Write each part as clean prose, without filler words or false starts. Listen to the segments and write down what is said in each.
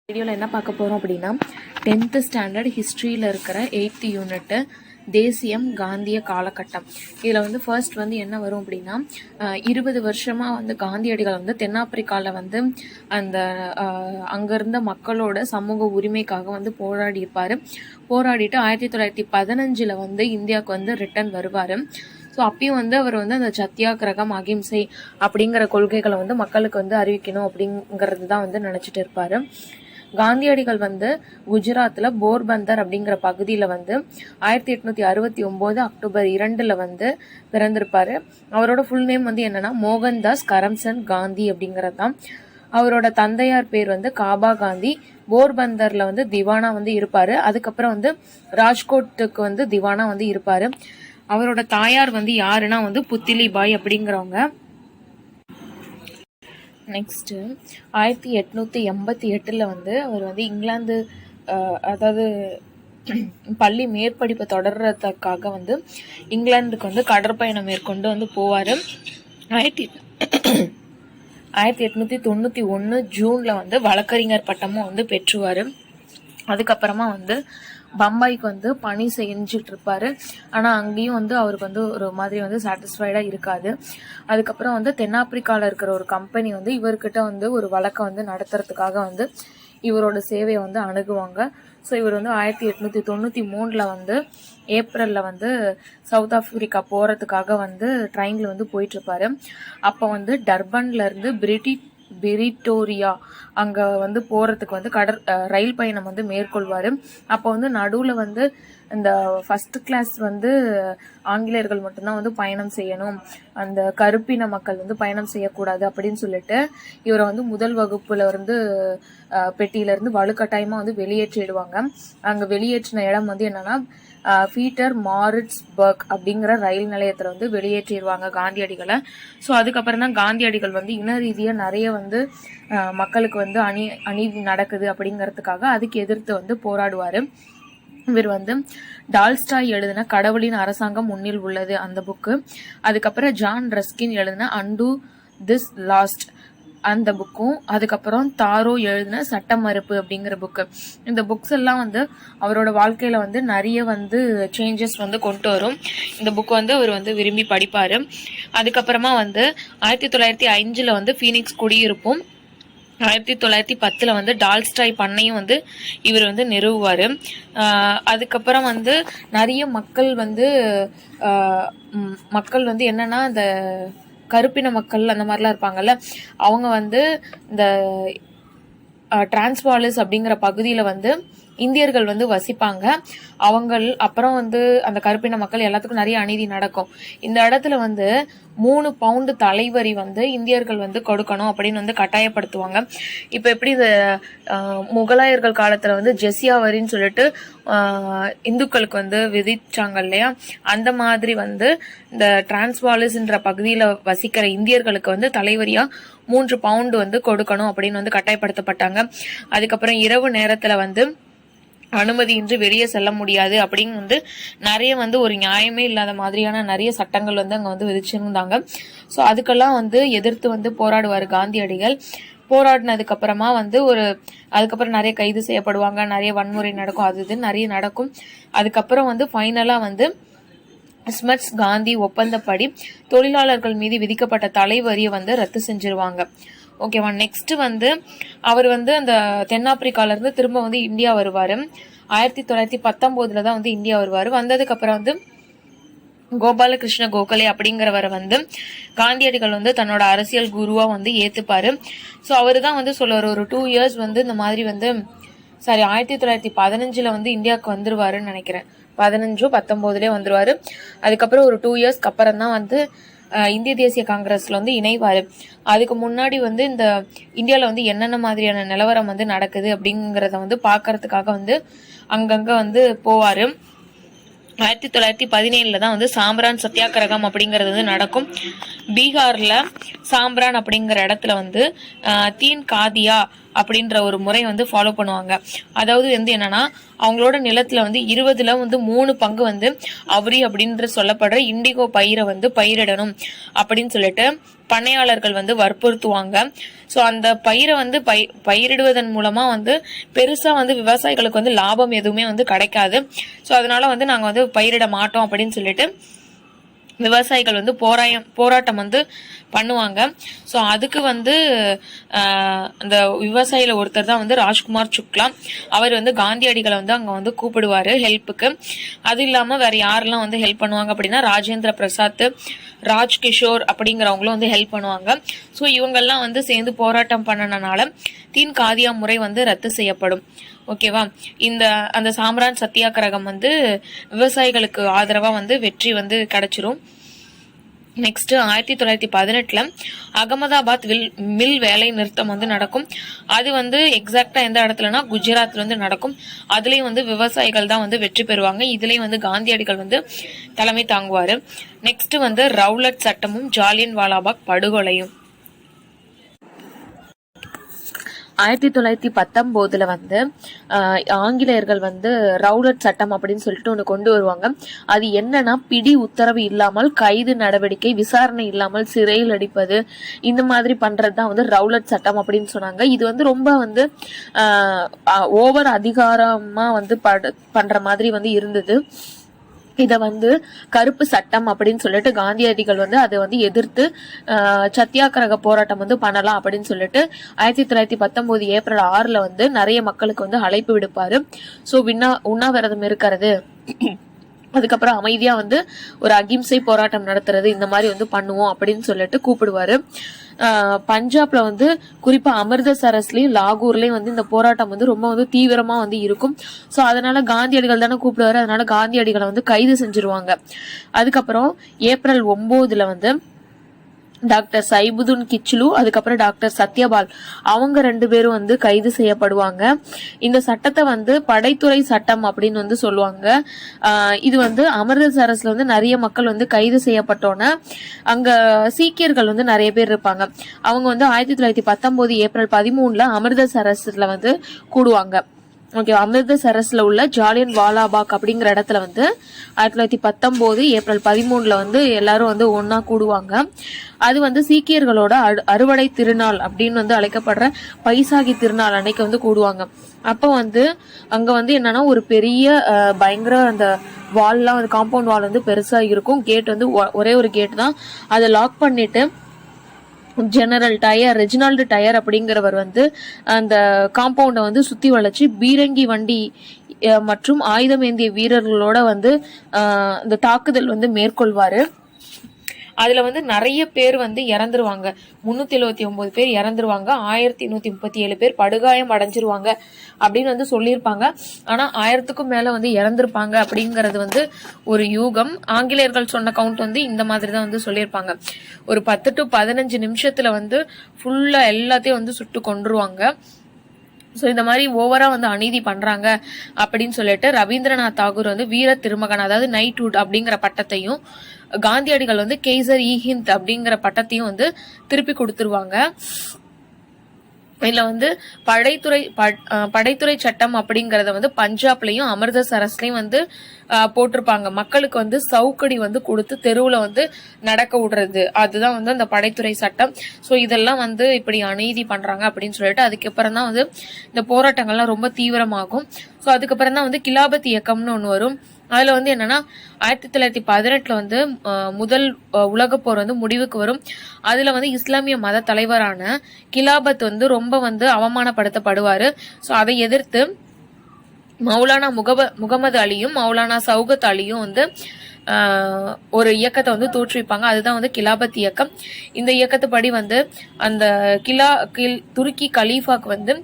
வீடியோவில் என்ன பார்க்க போகிறோம் அப்படின்னா 10th ஸ்டாண்டர்ட் ஹிஸ்ட்ரியில் இருக்கிற 8th யூனிட்டு தேசியம் காந்திய காலகட்டம். இதில் வந்து ஃபர்ஸ்ட் வந்து என்ன வரும் அப்படின்னா 20 வருஷமாக வந்து காந்தியடிகள் வந்து தென்னாப்பிரிக்காவில் வந்து அந்த அங்கே இருந்த மக்களோட சமூக உரிமைக்காக வந்து போராடிட்டு 1915 வந்து இந்தியாவுக்கு வந்து ரிட்டர்ன் வருவார். ஸோ அப்பயும் வந்து அவர் வந்து அந்த சத்தியாகிரகம் அகிம்சை அப்படிங்கிற கொள்கைகளை வந்து மக்களுக்கு வந்து அறிவிக்கணும் அப்படிங்கிறது தான் வந்து நினச்சிட்டு இருப்பார். காந்தியடிகள் வந்து குஜராத்தில் போர்பந்தர் அப்படிங்கிற பகுதியில் வந்து 1869 அக்டோபர் 2 வந்து பிறந்திருப்பாரு. அவரோட ஃபுல் நேம் வந்து என்னன்னா மோகன்தாஸ் கரம்சந்த் காந்தி அப்படிங்கிறது தான். அவரோட தந்தையார் பேர் வந்து காபா காந்தி. போர்பந்தர்ல வந்து திவானா வந்து இருப்பாரு. அதுக்கப்புறம் வந்து ராஜ்கோட்டுக்கு வந்து திவானா வந்து இருப்பாரு. அவரோட தாயார் வந்து யாருன்னா வந்து புத்திலி பாய் அப்படிங்கிறவங்க. நெக்ஸ்ட்டு 1888 வந்து அவர் வந்து இங்கிலாந்து அதாவது பள்ளி மேற்படிப்பை தொடர்றதுக்காக வந்து இங்கிலாந்துக்கு வந்து கடற்பயணம் மேற்கொண்டு வந்து போவார். 1891 ஜூனில் வந்து வழக்கறிஞர் பட்டமும் வந்து பெற்றுவார். அதுக்கப்புறமா வந்து பம்பாய்க்கு வந்து பணி செஞ்சுட்டு இருப்பாரு. ஆனால் அங்கேயும் வந்து அவருக்கு வந்து ஒரு மாதிரி வந்து சாட்டிஸ்ஃபைடாக இருக்காது. அதுக்கப்புறம் வந்து தென்னாப்பிரிக்காவில் இருக்கிற ஒரு கம்பெனி வந்து இவர்கிட்ட வந்து ஒரு வழக்கை வந்து நடத்துறதுக்காக வந்து இவரோட சேவையை வந்து அணுகுவாங்க. ஸோ இவர் வந்து 1893 வந்து ஏப்ரலில் வந்து சவுத் ஆப்பிரிக்கா போகிறதுக்காக வந்து ட்ரெயினில் வந்து போயிட்டுருப்பாரு. அப்போ வந்து டர்பன்லேருந்து பிரிட்டோரியா அங்கே வந்து போகிறதுக்கு வந்து ரயில் பயணம் வந்து மேற்கொள்வார். அப்போ வந்து நடுவில் வந்து இந்த ஃபர்ஸ்ட் கிளாஸ் வந்து ஆங்கிலேயர்கள் மட்டும்தான் வந்து பயணம் செய்யணும், அந்த கருப்பின மக்கள் வந்து பயணம் செய்யக்கூடாது அப்படின்னு சொல்லிட்டு இவரை வந்து முதல் வகுப்புல இருந்து பெட்டியிலேருந்து வலுக்கட்டாயமாக வந்து வெளியேற்றிடுவாங்க. அங்கே வெளியேற்றின இடம் வந்து என்னன்னா பீட்டர் மாரிட்ஸ்பர்க் அப்படிங்கிற ரயில் நிலையத்தில் வந்து வெளியேற்றிடுவாங்க காந்தியடிகளை. ஸோ அதுக்கப்புறம் தான் காந்தியடிகள் வந்து இன ரீதியாக நிறைய வந்து மக்களுக்கு வந்து அநீதி நடக்குது அப்படிங்கிறதுக்காக அதுக்கு எதிர்த்து வந்து போராடுவார். இவர் வந்து டால்ஸ்டாய் எழுதின கடவுளின் அரசாங்கம் முன்னில் உள்ளது அந்த புக்கு, அதுக்கப்புறம் ஜான் ரஸ்கின் எழுதின அண்டு திஸ் லாஸ்ட் அந்த புக்கும், அதுக்கப்புறம் தாரோ எழுதின சட்ட மறுப்பு அப்படிங்கிற புக்கு. இந்த புக்ஸ் எல்லாம் வந்து அவரோட வாழ்க்கையில வந்து நிறைய வந்து சேஞ்சஸ் வந்து கொண்டு வரும். இந்த புக் வந்து அவர் வந்து விரும்பி படிப்பாரு. அதுக்கப்புறமா வந்து 1905 வந்து ஃபீனிக்ஸ் குடியிருப்பும் 1910 வந்து டால்ஸ்டாய் பண்ணையும் வந்து இவர் வந்து நிறுவுவார். அதுக்கப்புறம் வந்து நிறைய மக்கள் வந்து என்னன்னா இந்த கருப்பின மக்கள் அந்த மாதிரிலாம் இருப்பாங்கல்ல, அவங்க வந்து இந்த டிரான்ஸ்வாலிஸ் அப்படிங்கிற பகுதியில் வந்து இந்தியர்கள் வந்து வசிப்பாங்க. அப்புறம் வந்து அந்த கருப்பின மக்கள் எல்லாத்துக்கும் நிறைய அநீதி நடக்கும். இந்த இடத்துல வந்து 3 பவுண்டு தலைவரி வந்து இந்தியர்கள் வந்து கொடுக்கணும் அப்படின்னு வந்து கட்டாயப்படுத்துவாங்க. இப்போ எப்படி இந்த முகலாயர்கள் காலத்தில் வந்து ஜெசியா வரின்னு சொல்லிட்டு இந்துக்களுக்கு வந்து விதிச்சாங்க இல்லையா, அந்த மாதிரி வந்து இந்த டிரான்ஸ்வாலிஸ்ன்ற பகுதியில் வசிக்கிற இந்தியர்களுக்கு வந்து தலைவரியா 3 பவுண்டு வந்து கொடுக்கணும் அப்படின்னு வந்து கட்டாயப்படுத்தப்பட்டாங்க. அதுக்கப்புறம் இரவு நேரத்தில் வந்து அனுமதியின்றி வெளியே செல்ல முடியாது அப்படின்னு வந்து நிறைய வந்து ஒரு நியாயமே இல்லாத மாதிரியான நிறைய சட்டங்கள் வந்து அங்கே வந்து விதிச்சிருந்தாங்க. ஸோ அதுக்கெல்லாம் வந்து எதிர்த்து வந்து போராடுவார் காந்தியடிகள். போராடினதுக்கு அப்புறமா வந்து அதுக்கப்புறம் நிறைய கைது செய்யப்படுவாங்க, நிறைய வன்முறை நடக்கும், அது இது நிறைய நடக்கும். அதுக்கப்புறம் வந்து ஃபைனலாக வந்து ஸ்மித்ஸ் காந்தி ஒப்பந்தப்படி தொழிலாளர்கள் மீது விதிக்கப்பட்ட தலைவரியை வந்து ரத்து செஞ்சிருவாங்க. ஓகேவா. நெக்ஸ்ட் வந்து அவர் வந்து அந்த தென்னாப்பிரிக்கால இருந்து திரும்ப வந்து இந்தியா வருவார். 1919 தான் வந்து இந்தியா வருவார். வந்ததுக்கு அப்புறம் வந்து கோபாலகிருஷ்ண கோகலே அப்படிங்கிறவரை வந்து காந்தியடிகள் வந்து தன்னோட அரசியல் குருவா வந்து ஏத்துப்பாரு. ஸோ அவரு தான் வந்து சொல்லுவார், ஒரு 2 இயர்ஸ் வந்து இந்த மாதிரி வந்து 1915 வந்து இந்தியாவுக்கு வந்துருவாருன்னு நினைக்கிறேன். 1919 வந்துருவாரு. அதுக்கப்புறம் ஒரு 2 இயர்ஸ்க்கு அப்புறம் தான் வந்து இந்திய தேசிய காங்கிரஸ்ல வந்து இணைவாரு. அதுக்கு முன்னாடி வந்து இந்த இந்தியாவில் வந்து என்னென்ன மாதிரியான நிலவரம் வந்து நடக்குது அப்படிங்கிறத வந்து பார்க்கறதுக்காக வந்து அங்கங்க வந்து போவாரு. 1917 தான் வந்து சாம்பிரான் சத்தியாகிரகம் அப்படிங்கிறது வந்து நடக்கும். பீகார்ல சாம்பிரான் அப்படிங்கிற இடத்துல வந்து தீன் காதியா அப்படின்ற ஒரு முறை வந்து ஃபாலோ பண்ணுவாங்க. அதாவது வந்து என்னன்னா, அவங்களோட நிலத்துல வந்து 20ல வந்து 3 பங்கு வந்து அவரி அப்படின்ற சொல்லப்படுற இண்டிகோ பயிரை வந்து பயிரிடணும் அப்படின்னு சொல்லிட்டு பண்ணையாளர்கள் வந்து வற்புறுத்துவாங்க. ஸோ அந்த பயிரை வந்து பயிரிடுவதன் மூலமா வந்து பெருசா வந்து விவசாயிகளுக்கு வந்து லாபம் எதுவுமே வந்து கிடைக்காது. ஸோ அதனால வந்து நாங்க வந்து பயிரிட மாட்டோம் அப்படின்னு சொல்லிட்டு விவசாயிகள் வந்து போராட்டம் வந்து பண்ணுவாங்க. ஸோ அதுக்கு வந்து அந்த விவசாயில ஒருத்தர் தான் வந்து ராஜ்குமார் சுக்லா. அவர் வந்து காந்தியடிகளை வந்து அங்கே வந்து கூப்பிடுவார் ஹெல்ப்புக்கு. அது இல்லாமல் வேற யாரெல்லாம் வந்து ஹெல்ப் பண்ணுவாங்க அப்படின்னா ராஜேந்திர பிரசாத், ராஜ்கிஷோர் அப்படிங்கிறவங்களும் வந்து ஹெல்ப் பண்ணுவாங்க. ஸோ இவங்கெல்லாம் வந்து சேர்ந்து போராட்டம் பண்ணனால தீன் காதியா முறை வந்து ரத்து செய்யப்படும். ஓகேவா? அந்த சாம்ரான் சத்தியாகிரகம் வந்து விவசாயிகளுக்கு ஆதரவா வந்து வெற்றி வந்து கிடைச்சிரும். நெக்ஸ்ட் 1918 அகமதாபாத் மில் வேலை நிறுத்தம் வந்து நடக்கும். அது வந்து எக்ஸாக்டா எந்த இடத்துலனா குஜராத்ல வந்து நடக்கும். அதுலயும் வந்து விவசாயிகள் தான் வந்து வெற்றி பெறுவாங்க. இதுலயும் வந்து காந்தியடிகள் வந்து தலைமை தாங்குவாரு. நெக்ஸ்ட் வந்து ரவுலட் சட்டமும் ஜாலியன் வாலாபாக் படுகொலையும். 1919 வந்து ஆங்கிலேயர்கள் வந்து ரவுலட் சட்டம் அப்படின்னு சொல்லிட்டு ஒன்று கொண்டு வருவாங்க. அது என்னன்னா, பிடி உத்தரவு இல்லாமல் கைது நடவடிக்கை, விசாரணை இல்லாமல் சிறையில் அடிப்பது, இந்த மாதிரி பண்றதுதான் வந்து ரவுலட் சட்டம் அப்படின்னு சொன்னாங்க. இது வந்து ரொம்ப வந்து ஓவர் அதிகாரமா வந்து பண்ற மாதிரி வந்து இருந்தது. இத வந்து கருப்பு சட்டம் அப்படின்னு சொல்லிட்டு காந்தியடிகள் வந்து அதை வந்து எதிர்த்து சத்தியாகிரக போராட்டம் வந்து பண்ணலாம் அப்படின்னு சொல்லிட்டு 1919 ஏப்ரல் 6 வந்து நிறைய மக்களுக்கு வந்து அழைப்பு விடுப்பாரு. ஸோ உண்ணாவிரதம் இருக்கிறது, அதுக்கப்புறம் அமைதியா வந்து ஒரு அகிம்சை போராட்டம் நடத்துறது, இந்த மாதிரி வந்து பண்ணுவோம் அப்படின்னு சொல்லிட்டு கூப்பிடுவாரு. பஞ்சாப்ல வந்து குறிப்பா அமிர்தசரஸ்லயும் லாகூர்லயும் வந்து இந்த போராட்டம் வந்து ரொம்ப வந்து தீவிரமா வந்து இருக்கும். சோ அதனால காந்தியடிகள் தானே கூப்பிடுவாரு, அதனால காந்தியடிகளை வந்து கைது செஞ்சிருவாங்க. அதுக்கப்புறம் ஏப்ரல் 9 வந்து டாக்டர் சைபுதுன் கிச்லு, அதுக்கப்புறம் டாக்டர் சத்யபால், அவங்க 2 பேரும் வந்து கைது செய்யப்படுவாங்க. இந்த சட்டத்தை வந்து படைத்துறை சட்டம் அப்படின்னு வந்து சொல்லுவாங்க. இது வந்து அமிர்தசரஸ்ல வந்து நிறைய மக்கள் வந்து கைது செய்யப்பட்டோன்னா அங்க சீக்கியர்கள் வந்து நிறைய பேர் இருப்பாங்க. அவங்க வந்து 1919 ஏப்ரல் 13 அமிர்தசரஸ்ல வந்து கூடுவாங்க. ஓகே, அமிர்தசரஸ்ல உள்ள ஜாலியன் வாலாபாக் அப்படிங்கிற இடத்துல வந்து 1919 ஏப்ரல் 13 வந்து எல்லாரும் வந்து ஒன்னா கூடுவாங்க. அது வந்து சீக்கியர்களோட அறுவடை திருநாள் அப்படின்னு வந்து அழைக்கப்படுற பைசாகி திருநாள் அன்னைக்கு வந்து கூடுவாங்க. அப்ப வந்து அங்க வந்து என்னன்னா ஒரு பெரிய பயங்கர அந்த வால்லாம் வந்து காம்பவுண்ட் வால் வந்து பெருசா இருக்கும். கேட் வந்து ஒரே ஒரு கேட் தான். அதை லாக் பண்ணிட்டு ஜெனரல் டயர், ரெஜினால்டு டயர் அப்படிங்கிறவர் வந்து அந்த காம்பவுண்டை வந்து சுத்தி வளைச்சு பீரங்கி வண்டி மற்றும் ஆயுதம் ஏந்திய வீரர்களோட வந்து இந்த தாக்குதல் வந்து மேற்கொள்வாரு. அதுல வந்து நிறைய பேர் வந்து இறந்துருவாங்க. 379 பேர் இறந்துருவாங்க. 1137 பேர் படுகாயம் அடைஞ்சிருவாங்க அப்படின்னு வந்து சொல்லியிருப்பாங்க. ஆனா 1000க்கும் மேல வந்து இறந்திருப்பாங்க அப்படிங்கறது வந்து ஒரு யூகம். ஆங்கிலேயர்கள் சொன்ன கவுண்ட் வந்து இந்த மாதிரி தான் வந்து சொல்லியிருப்பாங்க. ஒரு 10 to 15 நிமிஷத்துல வந்து ஃபுல்லா எல்லாத்தையும் வந்து சுட்டு கொன்றுவாங்க. ஸோ இந்த மாதிரி ஓவரா வந்து அநீதி பண்றாங்க அப்படின்னு சொல்லிட்டு ரவீந்திரநாத் தாகூர் வந்து வீர திருமகன், அதாவது நைட்ஹுட் அப்படிங்கிற பட்டத்தையும், காந்தியடிகள் வந்து கேசர் இ ஹிந்த் அப்படிங்கிற பட்டத்தையும் வந்து திருப்பி கொடுத்துருவாங்க. இதுல வந்து படைத்துறை சட்டம் அப்படிங்கறத வந்து பஞ்சாப்லயும் அமிர்தசரஸ்லயும் வந்து போட்டிருப்பாங்க. மக்களுக்கு வந்து சவுக்கடி வந்து கொடுத்து தெருவுல வந்து நடக்க விடுறது, அதுதான் வந்து அந்த படைத்துறை சட்டம். ஸோ இதெல்லாம் வந்து இப்படி அநீதி பண்றாங்க அப்படின்னு சொல்லிட்டு அதுக்கப்புறம் தான் வந்து இந்த போராட்டங்கள்லாம் ரொம்ப தீவிரமாகும். ஸோ அதுக்கப்புறம் தான் வந்து கிலாபத் இயக்கம்னு ஒன்று வரும். அதுல வந்து என்னன்னா 1918 வந்து முதல் உலக போர் வந்து முடிவுக்கு வரும். அதுல வந்து இஸ்லாமிய மத தலைவரான கிலாபத் வந்து ரொம்ப வந்து அவமானப்படுத்தப்படுவாரு. ஸோ அதை எதிர்த்து மௌலானா முகமது அலியும் மௌலானா சௌகத் அலியும் வந்து ஒரு இயக்கத்தை வந்து தோற்றுவிப்பாங்க. அதுதான் வந்து கிலாபத் இயக்கம். இந்த இயக்கத்துப்படி வந்து அந்த துருக்கி கலீஃபாக்கு வந்து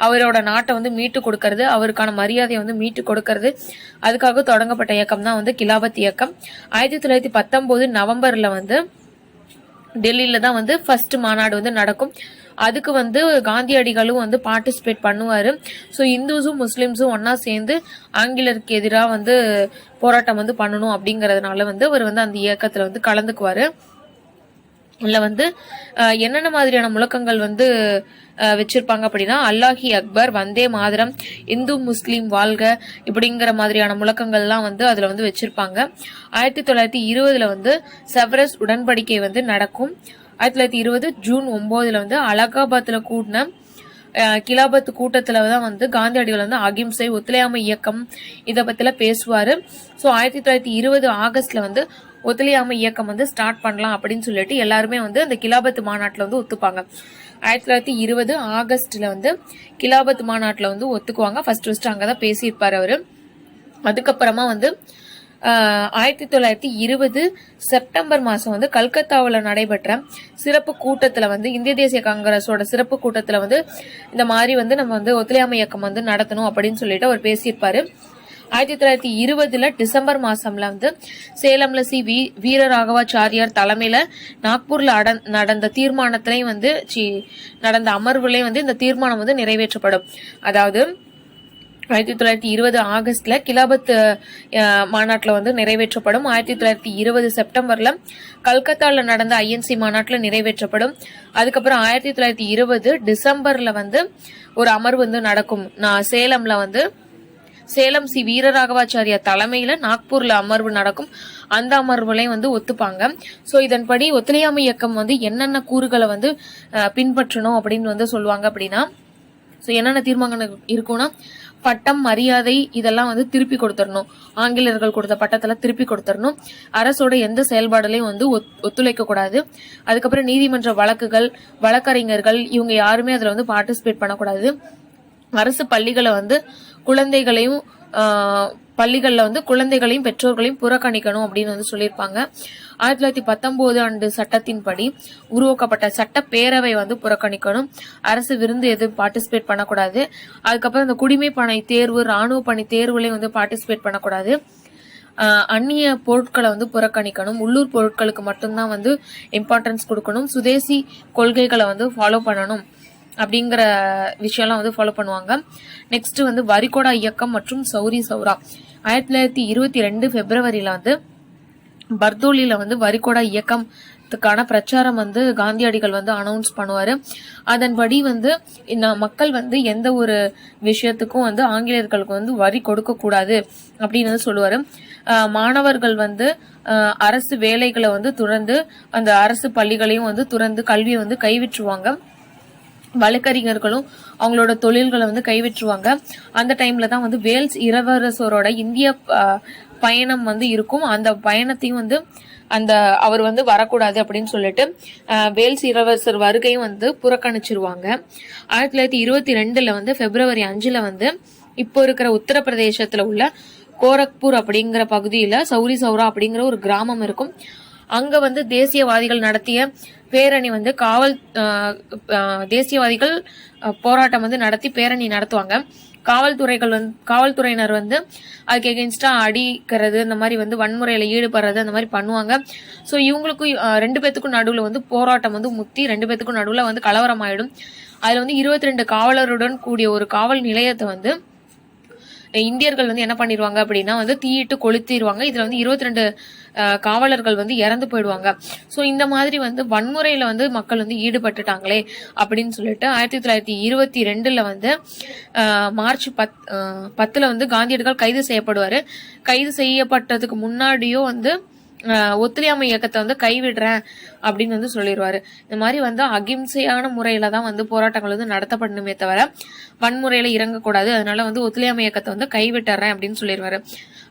அவரோட நாட்டை வந்து மீட்டு கொடுக்கறது, அவருக்கான மரியாதையை வந்து மீட்டு கொடுக்கறது, அதுக்காக தொடங்கப்பட்ட இயக்கம் தான் வந்து கிலாபத் இயக்கம். 1919 நவம்பர்ல வந்து டெல்லியில தான் வந்து ஃபர்ஸ்ட் மாநாடு வந்து நடக்கும். அதுக்கு வந்து காந்தியடிகளும் வந்து பார்ட்டிசிபேட் பண்ணுவாரு. ஸோ இந்துஸும் முஸ்லிம்ஸும் ஒன்னா சேர்ந்து ஆங்கிலேயருக்கு எதிராக வந்து போராட்டம் வந்து பண்ணணும் அப்படிங்கறதுனால வந்து அவர் வந்து அந்த இயக்கத்துல வந்து கலந்துக்குவாரு. இதுல வந்து என்னென்ன மாதிரியான முழக்கங்கள் வந்து வச்சிருப்பாங்க அப்படின்னா, அல்லாஹி அக்பர், வந்தே மாதரம், இந்து முஸ்லீம் வாழ்க இப்படிங்கிற மாதிரியான முழக்கங்கள்லாம் வந்து அதுல வந்து வச்சிருப்பாங்க. 1920 வந்து செவரஸ் உடன்படிக்கை வந்து நடக்கும். 1920 ஜூன் 9 வந்து அலகாபாத்ல கூடின கிலாபத் கூட்டத்துல தான் வந்து காந்தியடிகள் வந்து அகிம்சை ஒத்துழையாமை இயக்கம் இதை பத்தில பேசுவாரு. ஸோ 1920 ஆகஸ்ட்ல வந்து ஒத்துழையாமை இயக்கம் வந்து ஸ்டார்ட் பண்ணலாம் அப்படின்னு சொல்லிட்டு எல்லாருமே வந்து அந்த கிலாபத் மாநாட்டில் வந்து ஒத்துப்பாங்க. 1920 ஆகஸ்ட்ல வந்து கிலாபத் மாநாட்டில் வந்து ஒத்துக்குவாங்க. ஃபர்ஸ்ட் அங்கதான் பேசியிருப்பாரு அவரு. அதுக்கப்புறமா வந்து 1920 செப்டம்பர் மாசம் வந்து கல்கத்தாவில் நடைபெற்ற சிறப்பு கூட்டத்துல வந்து இந்திய தேசிய காங்கிரஸோட சிறப்பு கூட்டத்துல வந்து இந்த மாதிரி வந்து நம்ம வந்து ஒத்துழையாமை இயக்கம் வந்து நடத்தணும் அப்படின்னு சொல்லிட்டு அவர் பேசியிருப்பாரு. 1920 டிசம்பர் மாசம்ல வந்து சேலம்ல வீரராகவாச்சாரியார் தலைமையில நாக்பூர்ல நடந்த தீர்மானத்திலையும் வந்து நடந்த அமர்வுலையும் வந்து இந்த தீர்மானம் வந்து நிறைவேற்றப்படும். அதாவது 1920 ஆகஸ்ட்ல கிலாபத் மாநாட்டில் வந்து நிறைவேற்றப்படும். 1920 செப்டம்பர்ல கல்கத்தால நடந்த ஐஎன்சி மாநாட்டில் நிறைவேற்றப்படும். அதுக்கப்புறம் 1920 டிசம்பர்ல வந்து ஒரு அமர்வு வந்து நடக்கும். சேலம்ல வந்து சேலம் வீரராகவாச்சாரியா தலைமையில நாக்பூர்ல அமர்வு நடக்கும். அந்த அமர்வுலையும் வந்து ஒத்துப்பாங்க. ஸோ இதன்படி ஒத்துழையாமை இயக்கம் வந்து என்னென்ன கூறுகளை வந்து பின்பற்றணும் அப்படின்னு வந்து சொல்லுவாங்க அப்படின்னா, ஸோ என்னென்ன தீர்மானம் இருக்கும்னா, பட்டம் மரியாதை இதெல்லாம் வந்து திருப்பி கொடுத்துடணும். ஆங்கிலேயர்கள் கொடுத்த பட்டத்துல திருப்பி கொடுத்துடணும். அரசோட எந்த செயல்பாடுலையும் வந்து ஒத்துழைக்க கூடாது. அதுக்கப்புறம் நீதிமன்ற வழக்குகள், வழக்கறிஞர்கள் இவங்க யாருமே அதுல வந்து பார்ட்டிசிபேட் பண்ணக்கூடாது. அரசு பள்ளிகளை வந்து குழந்தைகளையும் பள்ளிகள்ல வந்து குழந்தைகளையும் பெற்றோர்களையும் புறக்கணிக்கணும் அப்படின்னு வந்து சொல்லியிருப்பாங்க. 1919 ஆண்டு சட்டத்தின்படி உருவாக்கப்பட்ட சட்ட பேரவை வந்து புறக்கணிக்கணும். அரசு விருந்து எதுவும் பார்ட்டிசிபேட் பண்ணக்கூடாது. அதுக்கப்புறம் இந்த குடிமை பணி தேர்வு, ராணுவ பணி தேர்வுலையும் வந்து பார்ட்டிசிபேட் பண்ணக்கூடாது. அந்நிய பொருட்களை வந்து புறக்கணிக்கணும். உள்ளூர் பொருட்களுக்கு மட்டும்தான் வந்து இம்பார்ட்டன்ஸ் கொடுக்கணும். சுதேசி கொள்கைகளை வந்து ஃபாலோ பண்ணணும் அப்படிங்கிற விஷயம்லாம் வந்து ஃபாலோ பண்ணுவாங்க. நெக்ஸ்ட் வந்து வரிகோடா இயக்கம் மற்றும் சௌரி சௌரா 1922 பிப்ரவரியில வந்து பர்தோலியில வந்து வரிகோடா இயக்கத்துக்கான பிரச்சாரம் வந்து காந்தியடிகள் வந்து அனௌன்ஸ் பண்ணுவாரு. அதன்படி வந்து மக்கள் வந்து எந்த ஒரு விஷயத்துக்கும் வந்து ஆங்கிலேயர்களுக்கு வந்து வரி கொடுக்க கூடாது அப்படின்னு வந்து சொல்லுவாரு. மாணவர்கள் வந்து அரசு வேலைகளை வந்து துறந்து அந்த அரசு பள்ளிகளையும் வந்து துறந்து கல்வியை வந்து கைவிட்டுருவாங்க. வழக்கறிஞர்களும் அவங்களோட தொழில்களை வந்து கைவிட்டுருவாங்க. அந்த டைம்ல தான் வந்து வேல்ஸ் இளவரசரோட இந்திய பயணம் வந்து இருக்கும். அந்த பயணத்தையும் வந்து அவர் வந்து வரக்கூடாது அப்படின்னு சொல்லிட்டு வேல்ஸ் இளவரசர் வருகையும் வந்து புறக்கணிச்சிருவாங்க. 1922 வந்து பிப்ரவரி 5 வந்து இப்போ இருக்கிற உத்தரப்பிரதேசத்துல உள்ள கோரக்பூர் அப்படிங்கிற பகுதியில சௌரி சௌரா அப்படிங்கிற ஒரு கிராமம் இருக்கும். அங்க வந்து தேசியவாதிகள் நடத்திய பேரணி வந்து தேசியவாதிகள் போராட்டம் வந்து நடத்தி பேரணி நடத்துவாங்க. காவல்துறையினர் வந்து அதுக்கு எகென்ஸ்டா அடிக்கிறது, இந்த மாதிரி வந்து வன்முறையில ஈடுபடுறது அந்த மாதிரி பண்ணுவாங்க. ஸோ இவங்களுக்கும் 2 பேத்துக்கும் நடுவில் வந்து போராட்டம் வந்து முத்தி 2 பேத்துக்கும் நடுவில் வந்து கலவரம் ஆயிடும். அதுல வந்து 22 காவலருடன் கூடிய ஒரு காவல் நிலையத்தை வந்து இந்தியர்கள் வந்து என்ன பண்ணிடுவாங்க அப்படின்னா வந்து தீயிட்டு கொளுத்திடுவாங்க. இதுல வந்து 22 காவலர்கள் வந்து இறந்து போயிடுவாங்க. ஸோ இந்த மாதிரி வந்து வன்முறையில வந்து மக்கள் வந்து ஈடுபட்டுட்டாங்களே அப்படின்னு சொல்லிட்டு 1922 வந்து மார்ச் 10 வந்து காந்தியடிகள் கைது செய்யப்படுவாரு. கைது செய்யப்பட்டதுக்கு முன்னாடியோ வந்து ஒத்துழையாமை இயக்கத்தை வந்து கைவிடுறேன் அப்படின்னு வந்து சொல்லிடுவாரு. இந்த மாதிரி வந்து அகிம்சையான முறையில தான் வந்து போராட்டங்கள் வந்து நடத்தப்படணுமே தவிர வன்முறையில இறங்கக்கூடாது. அதனால வந்து ஒத்துழையாமை இயக்கத்தை வந்து கைவிட்டுறேன் அப்படின்னு சொல்லிடுவாரு.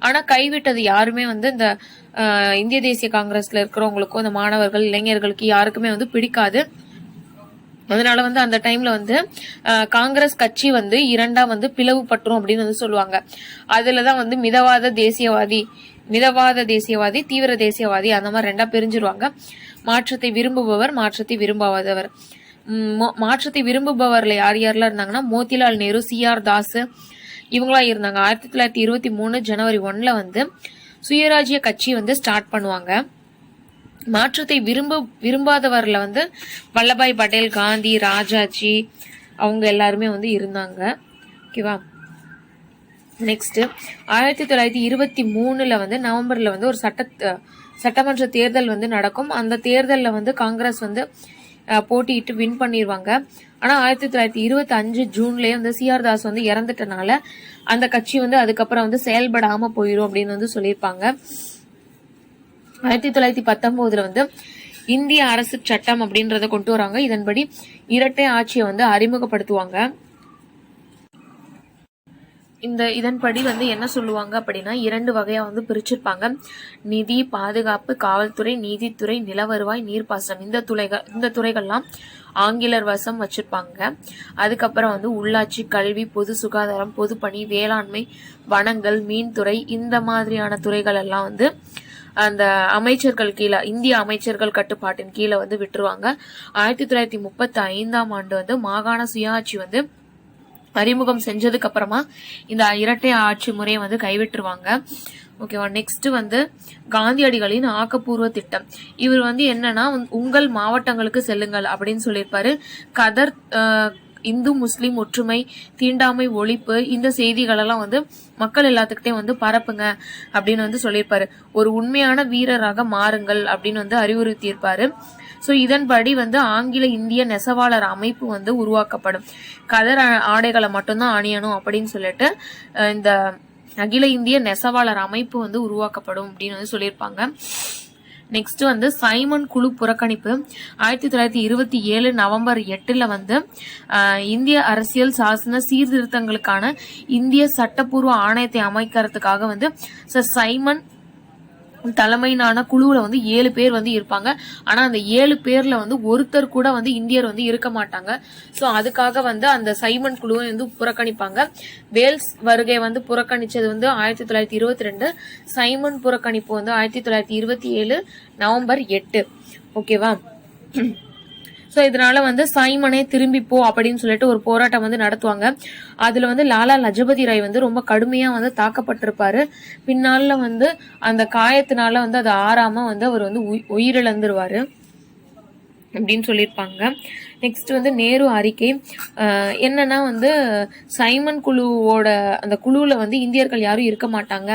ஆனா கைவிட்டது யாருமே வந்து இந்த இந்திய தேசிய காங்கிரஸ்ல இருக்கிறவங்களுக்கும் இந்த மாணவர்கள் இளைஞர்களுக்கு யாருக்குமே வந்து பிடிக்காது. அதனால வந்து அந்த டைம்ல வந்து காங்கிரஸ் கட்சி வந்து 2ஆ வந்து பிளவுபட்டுரும் அப்படின்னு வந்து சொல்லுவாங்க. அதுலதான் வந்து மிதவாத தேசியவாதி, தீவிர தேசியவாதி அந்த மாதிரி 2ஆ பிரிஞ்சிருவாங்க. மாற்றத்தை விரும்புபவர், மாற்றத்தை விரும்பாதவர். மாற்றத்தை விரும்புபவர்ல யாரெல்லாம் இருந்தாங்கன்னா மோதிலால் நேரு, CR தாஸ் இவங்களா இருந்தாங்க. 1923 ஜனவரி 1 வந்து சுயராஜ்ய கட்சி வந்து ஸ்டார்ட் பண்ணுவாங்க. மாற்றத்தை விரும்பாதவர்ல வந்து வல்லபாய் பட்டேல், காந்தி, ராஜாஜி அவங்க எல்லாருமே வந்து இருந்தாங்க. ஓகேவா. நெக்ஸ்ட் 1923 வந்து நவம்பர்ல வந்து ஒரு சட்டமன்ற தேர்தல் வந்து நடக்கும். அந்த தேர்தலில் வந்து காங்கிரஸ் வந்து போட்டியிட்டு வின் பண்ணிடுவாங்க. ஆனா 1925 ஜூன்லயே வந்து சிஆர் தாஸ் வந்து இறந்துட்டனால அந்த கட்சி வந்து அதுக்கப்புறம் வந்து செயல்படாம போயிடும் அப்படின்னு வந்து சொல்லியிருப்பாங்க. 1919 வந்து இந்திய அரசு சட்டம் அப்படின்றத கொண்டு வராங்க. இதன்படி இரட்டை ஆட்சியை வந்து அறிமுகப்படுத்துவாங்க. இதன்படி வந்து என்ன சொல்லுவாங்க அப்படின்னா 2 வகையா வந்து பிரிச்சிருப்பாங்க. நிதி, பாதுகாப்பு, காவல்துறை, நீதித்துறை, நிலவருவாய், நீர்ப்பாசனம். இந்த துறைகள்லாம் ஆங்கிலர் வசம் வச்சிருப்பாங்க. அதுக்கப்புறம் வந்து உள்ளாட்சி, கல்வி, பொது சுகாதாரம், பொதுப்பணி, வேளாண்மை, வனங்கள், மீன்துறை, இந்த மாதிரியான துறைகள் எல்லாம் வந்து அந்த அமைச்சர்கள் கீழே, இந்திய அமைச்சர்கள் கட்டுப்பாட்டின் கீழே வந்து விட்டுருவாங்க. 1935 வந்து மாகாண சுயாட்சி வந்து அறிமுகம் செஞ்சதுக்கு அப்புறமா இந்த இரட்டை ஆட்சி முறையை வந்து கைவிட்டுருவாங்க. ஓகேவா. நெக்ஸ்ட் வந்து காந்தியடிகளின் ஆக்கப்பூர்வ திட்டம். இவர் வந்து என்னன்னா உங்கள் மாவட்டங்களுக்கு செல்லுங்கள் அப்படின்னு சொல்லியிருப்பாரு. கதர், இந்து முஸ்லிம் ஒற்றுமை, தீண்டாமை ஒழிப்பு, இந்த செய்திகளெல்லாம் வந்து மக்கள் எல்லாத்துக்கிட்டே வந்து பரப்புங்க அப்படின்னு வந்து சொல்லியிருப்பாரு. ஒரு உண்மையான வீரராக மாறுங்கள் அப்படின்னு வந்து அறிவுறுத்தியிருப்பாரு. ஸோ இதன்படி வந்து ஆங்கில இந்திய நெசவாளர் அமைப்பு வந்து உருவாக்கப்படும். கதர் ஆடைகளை மட்டும்தான் அணியணும் அப்படின்னு சொல்லிட்டு இந்த அகில இந்திய நெசவாளர் அமைப்பு வந்து உருவாக்கப்படும் அப்படின்னு வந்து சொல்லியிருப்பாங்க. நெக்ஸ்ட் வந்து சைமன் குழு புறக்கணிப்பு. 1927 நவம்பர் 8 வந்து இந்திய அரசியல் சாசன சீர்திருத்தங்களுக்கான இந்திய சட்டப்பூர்வ ஆணையத்தை அமைக்கிறதுக்காக வந்து சைமன் தலைமையிலான குழுவுல வந்து 7 பேர் வந்து இருப்பாங்க. ஆனா அந்த 7 பேர்ல வந்து ஒருத்தர் கூட வந்து இந்தியர் வந்து இருக்க மாட்டாங்க. சோ அதுக்காக வந்து அந்த சைமன் குழுவை வந்து புறக்கணிப்பாங்க. வேல்ஸ் வருகை வந்து புறக்கணிச்சது வந்து 1922. சைமன் புறக்கணிப்பு வந்து 1927 நவம்பர் 8. ஓகேவா. ஸோ இதனால வந்து சைமனே திரும்பிப்போ அப்படின்னு சொல்லிட்டு ஒரு போராட்டம் வந்து நடத்துவாங்க. அதுல வந்து லாலா லஜபதி ராய் வந்து ரொம்ப கடுமையா வந்து தாக்கப்பட்டிருப்பாரு. பின்னால வந்து அந்த காயத்தினால வந்து அது ஆறாம வந்து அவர் வந்து உயிரிழந்துருவாரு அப்படின்னு சொல்லியிருப்பாங்க. நெக்ஸ்ட் வந்து நேரு அறிக்கை. என்னன்னா வந்து சைமன் குழுவோட அந்த குழுவில் வந்து இந்தியர்கள் யாரும் இருக்க மாட்டாங்க.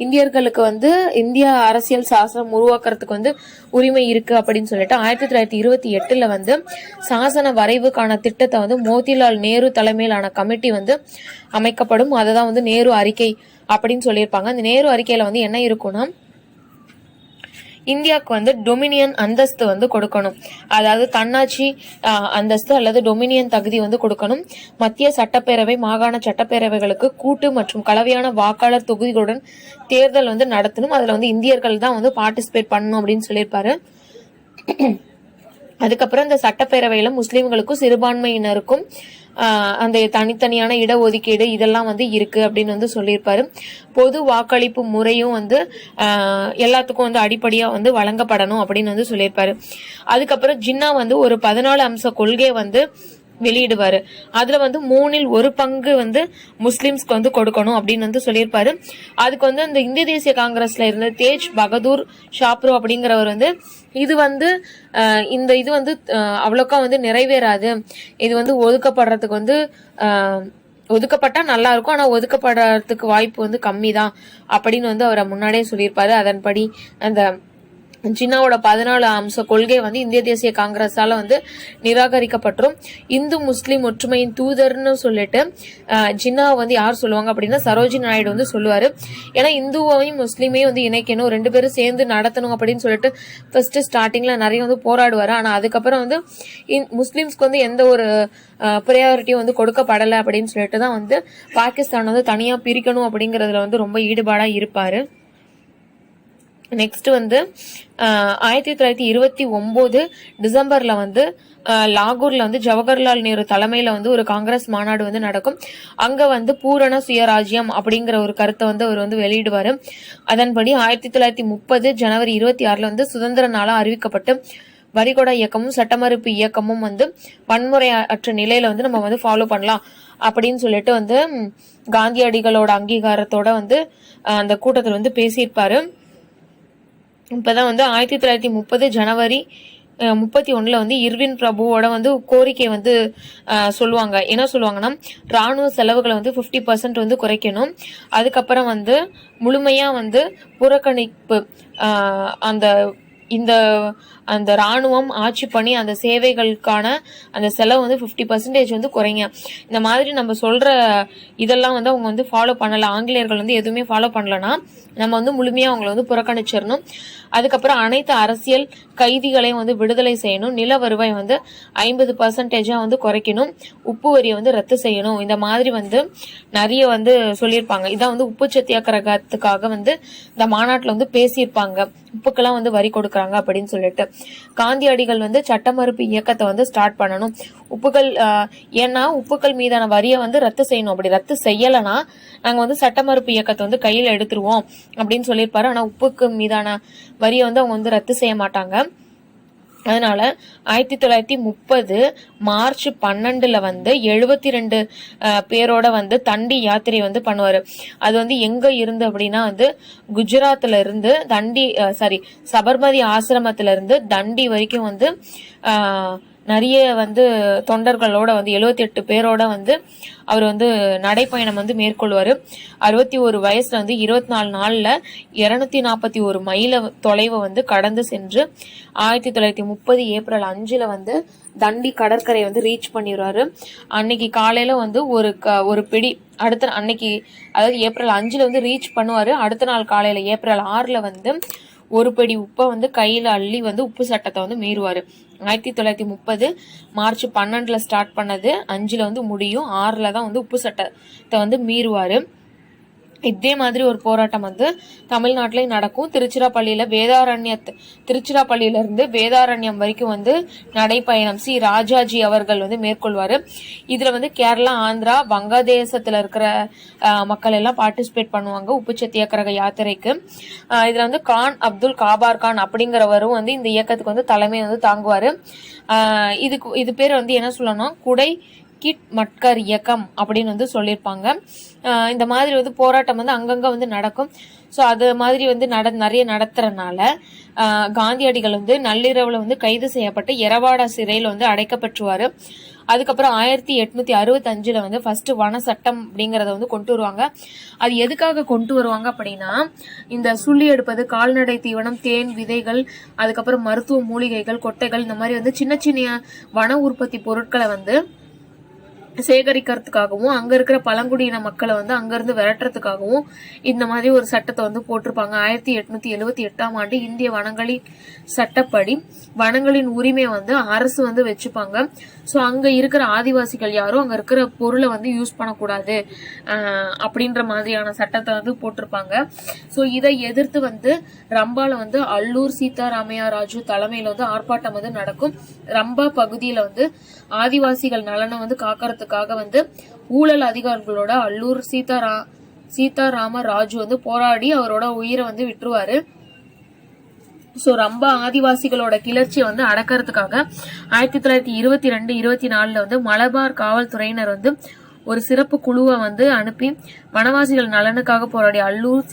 இந்தியர்களுக்கு வந்து இந்திய அரசியல் சாசனம் உருவாக்குறதுக்கு வந்து உரிமை இருக்கு அப்படின்னு சொல்லிட்டு 1928 வந்து சாசன வரைவுக்கான திட்டத்தை வந்து மோதிலால் நேரு தலைமையிலான கமிட்டி வந்து அமைக்கப்படும். அதுதான் வந்து நேரு அறிக்கை அப்படின்னு சொல்லியிருப்பாங்க. அந்த நேரு அறிக்கையில வந்து என்ன இருக்கும்னா இந்தியாவுக்கு வந்து டொமினியன் அந்தஸ்து வந்து கொடுக்கணும். அதாவது தன்னாட்சி அந்தஸ்து அல்லது டொமினியன் தகுதி வந்து கொடுக்கணும். மத்திய சட்டப்பேரவை, மாகாண சட்டப்பேரவைகளுக்கு கூட்டு மற்றும் கலவையான வாக்காளர் தொகுதிகளுடன் தேர்தல் வந்து நடத்தணும். அதுல வந்து இந்தியர்கள் தான் வந்து பார்ட்டிசிபேட் பண்ணணும் அப்படின்னு சொல்லியிருப்பாரு. அதுக்கப்புறம் இந்த சட்டப்பேரவையில முஸ்லிம்களுக்கும் சிறுபான்மையினருக்கும் அந்த தனித்தனியான இடஒதுக்கீடு இதெல்லாம் வந்து இருக்கு அப்படின்னு வந்து சொல்லியிருப்பாரு. பொது வாக்களிப்பு முறையும் வந்து எல்லாத்துக்கும் வந்து அடிப்படையா வந்து வழங்கப்படணும் அப்படின்னு வந்து சொல்லியிருப்பாரு. அதுக்கப்புறம் ஜின்னா வந்து ஒரு 14 அம்ச கொள்கையை வந்து வெளியிடுவாரு. அதுல வந்து 3இல் 1 பங்கு வந்து முஸ்லிம்ஸ்க்கு வந்து கொடுக்கணும் அப்படின்னு வந்து சொல்லியிருப்பாரு. அதுக்கு வந்து இந்த இந்திய தேசிய காங்கிரஸ்ல இருந்த தேஜ் பகதூர் ஷாப்ரோ அப்படிங்கிறவர் வந்து இது வந்து இது வந்து அவ்வளோக்கா வந்து நிறைவேறாது, இது வந்து ஒதுக்கப்படுறதுக்கு வந்து ஒதுக்கப்பட்டா நல்லா இருக்கும், ஆனா ஒதுக்கப்படுறதுக்கு வாய்ப்பு வந்து கம்மி தான் அப்படின்னு வந்து அவரை முன்னாடியே சொல்லியிருப்பாரு. அதன்படி அந்த ஜின்னாவோட 14 அம்ச கொள்கை வந்து இந்திய தேசிய காங்கிரஸால வந்து நிராகரிக்கப்பட்டுரும். இந்து முஸ்லிம் ஒற்றுமையின் தூதர்னு சொல்லிட்டு ஜின்னாவை வந்து யார் சொல்லுவாங்க அப்படின்னா சரோஜினி நாயுடு வந்து சொல்லுவாரு. ஏன்னா இந்துவையும் முஸ்லீமையும் வந்து இணைக்கணும், 2 பேரும் சேர்ந்து நடத்தணும் அப்படின்னு சொல்லிட்டு ஃபர்ஸ்ட் ஸ்டார்டிங்ல நிறைய வந்து போராடுவாரு. ஆனா அதுக்கப்புறம் வந்து முஸ்லிம்ஸ்க்கு வந்து எந்த ஒரு ப்ரையாரிட்டியும் வந்து கொடுக்கப்படலை அப்படின்னு சொல்லிட்டு தான் வந்து பாகிஸ்தான் வந்து தனியா பிரிக்கணும் அப்படிங்கறதுல வந்து ரொம்ப ஈடுபாடா இருப்பாரு. நெக்ஸ்ட் வந்து 1929 டிசம்பர்ல வந்து லாகூர்ல வந்து ஜவஹர்லால் நேரு தலைமையில வந்து ஒரு காங்கிரஸ் மாநாடு வந்து நடக்கும். அங்க வந்து பூரண சுயராஜ்யம் அப்படிங்கிற ஒரு கருத்தை வந்து அவர் வந்து வெளியிடுவாரு. அதன்படி 1930 ஜனவரி 26 வந்து சுதந்திர நாளா அறிவிக்கப்பட்டு வரிகொடா இயக்கமும் சட்டமறுப்பு இயக்கமும் வந்து வன்முறையற்ற நிலையில வந்து நம்ம வந்து ஃபாலோ பண்ணலாம் அப்படின்னு சொல்லிட்டு வந்து காந்தியடிகளோட அங்கீகாரத்தோட வந்து அந்த கூட்டத்தில் வந்து பேசியிருப்பாரு. இப்பதான் வந்து 1930 ஜனவரி 31 வந்து இர்வின் பிரபுவோட வந்து கோரிக்கை வந்து சொல்லுவாங்க. என்ன சொல்லுவாங்கன்னா, ராணுவ செலவுகளை வந்து 50% வந்து குறைக்கணும். அதுக்கப்புறம் வந்து முழுமையா வந்து புறக்கணிப்பு, அந்த இந்த அந்த ராணுவம் ஆட்சி பண்ணி அந்த சேவைகளுக்கான அந்த செலவு வந்து 50% வந்து குறைங்க. இந்த மாதிரி நம்ம சொல்ற இதெல்லாம் வந்து அவங்க வந்து ஃபாலோ பண்ணல, ஆங்கிலேயர்கள் வந்து எதுவுமே ஃபாலோ பண்ணலன்னா நம்ம வந்து முழுமையா அவங்களை வந்து புறக்கணிச்சிடணும். அதுக்கப்புறம் அனைத்து அரசியல் கைதிகளையும் வந்து விடுதலை செய்யணும். நில வருவாய் வந்து 50% வந்து குறைக்கணும். உப்பு வரியை வந்து ரத்து செய்யணும். இந்த மாதிரி வந்து நிறைய வந்து சொல்லியிருப்பாங்க. இதான் வந்து உப்பு சத்தியாகிரகத்துக்காக வந்து இந்த மாநாட்டில் வந்து பேசியிருப்பாங்க. உப்புக்கெல்லாம் வந்து வரி கொடுக்குறாங்க அப்படின்னு சொல்லிட்டு. காந்தியடிகள் வந்து சட்ட மறுப்பு இயக்கத்தை வந்து ஸ்டார்ட் பண்ணணும். உப்புகள் ஏன்னா உப்புக்கள் மீதான வரியை வந்து ரத்து செய்யணும். அப்படி ரத்து செய்யலைன்னா நாங்க வந்து சட்ட மறுப்பு இயக்கத்தை வந்து கையில எடுத்துருவோம் அப்படின்னு சொல்லியிருப்பாரு. ஆனா உப்புக்கு மீதான வரியை வந்து அவங்க வந்து ரத்து செய்ய மாட்டாங்க. அதனால 1930 மார்ச் 12 வந்து 72 பேரோட வந்து தண்டி யாத்திரை வந்து பண்ணுவாரு. அது வந்து எங்க இருந்து அப்படின்னா வந்து குஜராத்ல இருந்து சபர்மதி ஆசிரமத்துல இருந்து தண்டி வரைக்கும் வந்து நிறைய வந்து தொண்டர்களோட வந்து 78 பேரோட வந்து அவர் வந்து நடைப்பயணம் வந்து மேற்கொள்வார். 61 வயசுல வந்து 24 நாள்ல 241 மைல தொலைவை வந்து கடந்து சென்று 1930 ஏப்ரல் 5 வந்து தண்டி கடற்கரை வந்து ரீச் பண்ணிடுவாரு. அன்னைக்கு காலையில வந்து ஒரு பிடி, அடுத்த அன்னைக்கு அதாவது ஏப்ரல் 5 வந்து ரீச் பண்ணுவாரு. அடுத்த நாள் காலையில ஏப்ரல் 6 வந்து ஒரு படி உப்பை வந்து கையில அள்ளி வந்து உப்பு சட்டத்தை வந்து மீறுவாரு. 1930 மார்ச் 12 ஸ்டார்ட் பண்ணது, 5 வந்து முடியும், 6 தான் வந்து உப்பு சட்டத்தை வந்து மீறுவாரு. இதே மாதிரி ஒரு போராட்டம் வந்து தமிழ்நாட்டிலையும் நடக்கும். திருச்சிராப்பள்ளியில இருந்து வேதாரண்யம் வரைக்கும் வந்து நடைப்பயணம் ராஜாஜி அவர்கள் வந்து மேற்கொள்வாரு. இதுல வந்து கேரளா, ஆந்திரா, வங்கதேசத்துல இருக்கிற மக்கள் எல்லாம் பார்ட்டிசிபேட் பண்ணுவாங்க உப்பு சத்தியாகிரக யாத்திரைக்கு. இதுல வந்து கான் அப்துல் காபார் கான் அப்படிங்கிறவரும் வந்து இந்த இயக்கத்துக்கு வந்து தலைமை வந்து தாங்குவாரு. இது பேர் வந்து என்ன சொல்லணும், குடை கிட் மட்கர் இயக்கம் அப்படின்னு வந்து சொல்லியிருப்பாங்க. இந்த மாதிரி வந்து போராட்டம் வந்து அங்கங்க வந்து நடக்கும். ஸோ அது மாதிரி வந்து நிறைய நடத்துறதுனால காந்தியடிகள் வந்து நள்ளிரவுல வந்து கைது செய்யப்பட்டு எரவாடா சிறையில் வந்து அடைக்கப்பட்டுருவாரு. அதுக்கப்புறம் 1865 வந்து ஃபர்ஸ்ட் வன சட்டம் அப்படிங்கறத வந்து கொண்டு வருவாங்க. அது எதுக்காக கொண்டு வருவாங்க அப்படின்னா, இந்த சுள்ளி எடுப்பது, கால்நடை தீவனம், தேன், விதைகள், அதுக்கப்புறம் மருத்துவ மூலிகைகள், கொட்டைகள், இந்த மாதிரி வந்து சின்ன சின்ன வன உற்பத்தி பொருட்களை வந்து சேகரிக்கிறதுக்காகவும் அங்க இருக்கிற பழங்குடியின மக்களை வந்து அங்கிருந்து விரட்டுறதுக்காகவும் இந்த மாதிரி ஒரு சட்டத்தை வந்து போட்டிருப்பாங்க. 1878 இந்திய வனங்களின் சட்டப்படி வனங்களின் உரிமையை வந்து அரசு வந்து வச்சுப்பாங்க. ஸோ அங்க இருக்கிற ஆதிவாசிகள் யாரும் அங்க இருக்கிற பொருளை வந்து யூஸ் பண்ணக்கூடாது அப்படின்ற மாதிரியான சட்டத்தை வந்து போட்டிருப்பாங்க. ஸோ இதை எதிர்த்து வந்து ரம்பால வந்து அல்லூர் சீதாராமையா ராஜு தலைமையில வந்து ஆர்ப்பாட்டம் வந்து நடக்கும். ரம்பா பகுதியில வந்து ஆதிவாசிகள் நலனை வந்து காக்கறதுக்காக வந்து ஊழல் அதிகாரிகளோட அல்லூர் சீதாராம ராஜு வந்து போராடி அவரோட உயிரை வந்து விட்டுருவாரு. ஸோ ரம்பா ஆதிவாசிகளோட கிளர்ச்சியை வந்து அடக்கிறதுக்காக 1922-24 வந்து மலபார் காவல்துறையினர் வந்து ஒரு சிறப்பு குழுவை வந்து அனுப்பி வனவாசிகள் நலனுக்காக போராடி அல்லூர்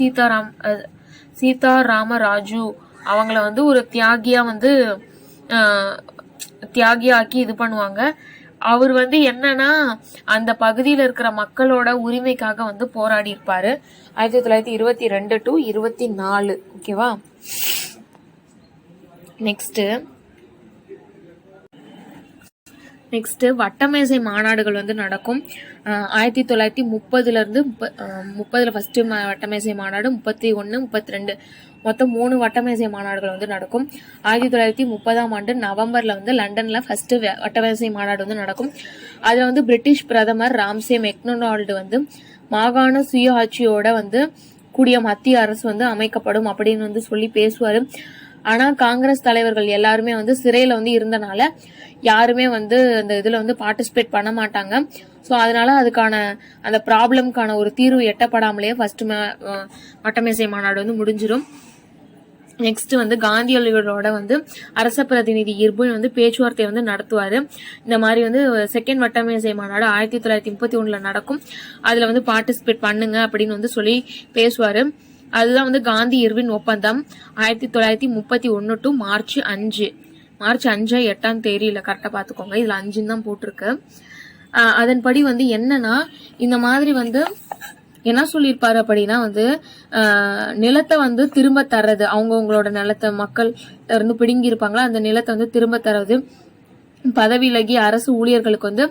சீதாராம ராஜு அவங்கள வந்து ஒரு தியாகியாக்கி இது பண்ணுவாங்க. அவர் வந்து என்னன்னா அந்த பகுதியில இருக்கிற மக்களோட உரிமைக்காக வந்து போராடி இருப்பாரு 1922-24. ஓகேவா. நெக்ஸ்ட் வட்டமேசை மாநாடுகள் வந்து நடக்கும். 1930 30 ஃபர்ஸ்ட் வட்டமேசை மாநாடு, 31, 32 மொத்தம் 3 வட்டமேசை மாநாடுகள் வந்து நடக்கும். 1930 நவம்பர்ல வந்து லண்டன்ல ஃபர்ஸ்ட் வட்டமேசை மாநாடு வந்து நடக்கும். அதுல வந்து பிரிட்டிஷ் பிரதமர் ராம்சே மெக்டொனால்டு வந்து மாகாண சுய ஆட்சியோட வந்து கூடிய மத்திய அரசு வந்து அமைக்கப்படும் அப்படின்னு வந்து சொல்லி பேசுவாரு. ஆனா காங்கிரஸ் தலைவர்கள் எல்லாருமே வந்து சிறையில வந்து இருந்தனால யாருமே வந்து அந்த இதுல வந்து பார்ட்டிசிபேட் பண்ண மாட்டாங்க. ஸோ அதனால அதுக்கான அந்த ப்ராப்ளம்கான ஒரு தீர்வு எட்டப்படாமலேயே ஃபர்ஸ்ட் வட்டமேசை மாநாடு வந்து முடிஞ்சிடும். நெக்ஸ்ட் வந்து காந்தியடிகளோட வந்து அரச பிரதிநிதி இர்வின் வந்து பேச்சுவார்த்தை வந்து நடத்துவாரு. இந்த மாதிரி வந்து செகண்ட் வட்டமேசை மாநாடு 1931 நடக்கும். அதுல வந்து பார்ட்டிசிபேட் பண்ணுங்க அப்படின்னு வந்து சொல்லி பேசுவாரு. அதுதான் வந்து காந்தி இர்வின் ஒப்பந்தம் 1931 டு மார்ச் 5 மார்ச் 5 8 தெரியல, கரெக்டா பாத்துக்கோங்க, இதுல 5 தான் போட்டிருக்கு. அதன்படி வந்து என்னன்னா இந்த மாதிரி வந்து என்ன சொல்லியிருப்பாரு அப்படின்னா வந்து நிலத்தை வந்து திரும்ப தர்றது, அவங்கவுங்களோட நிலத்தை மக்கள் இருந்து பிடுங்கி இருப்பாங்களா அந்த நிலத்தை வந்து திரும்ப தர்றது, பதவி விலகி அரசு ஊழியர்களுக்கு வந்து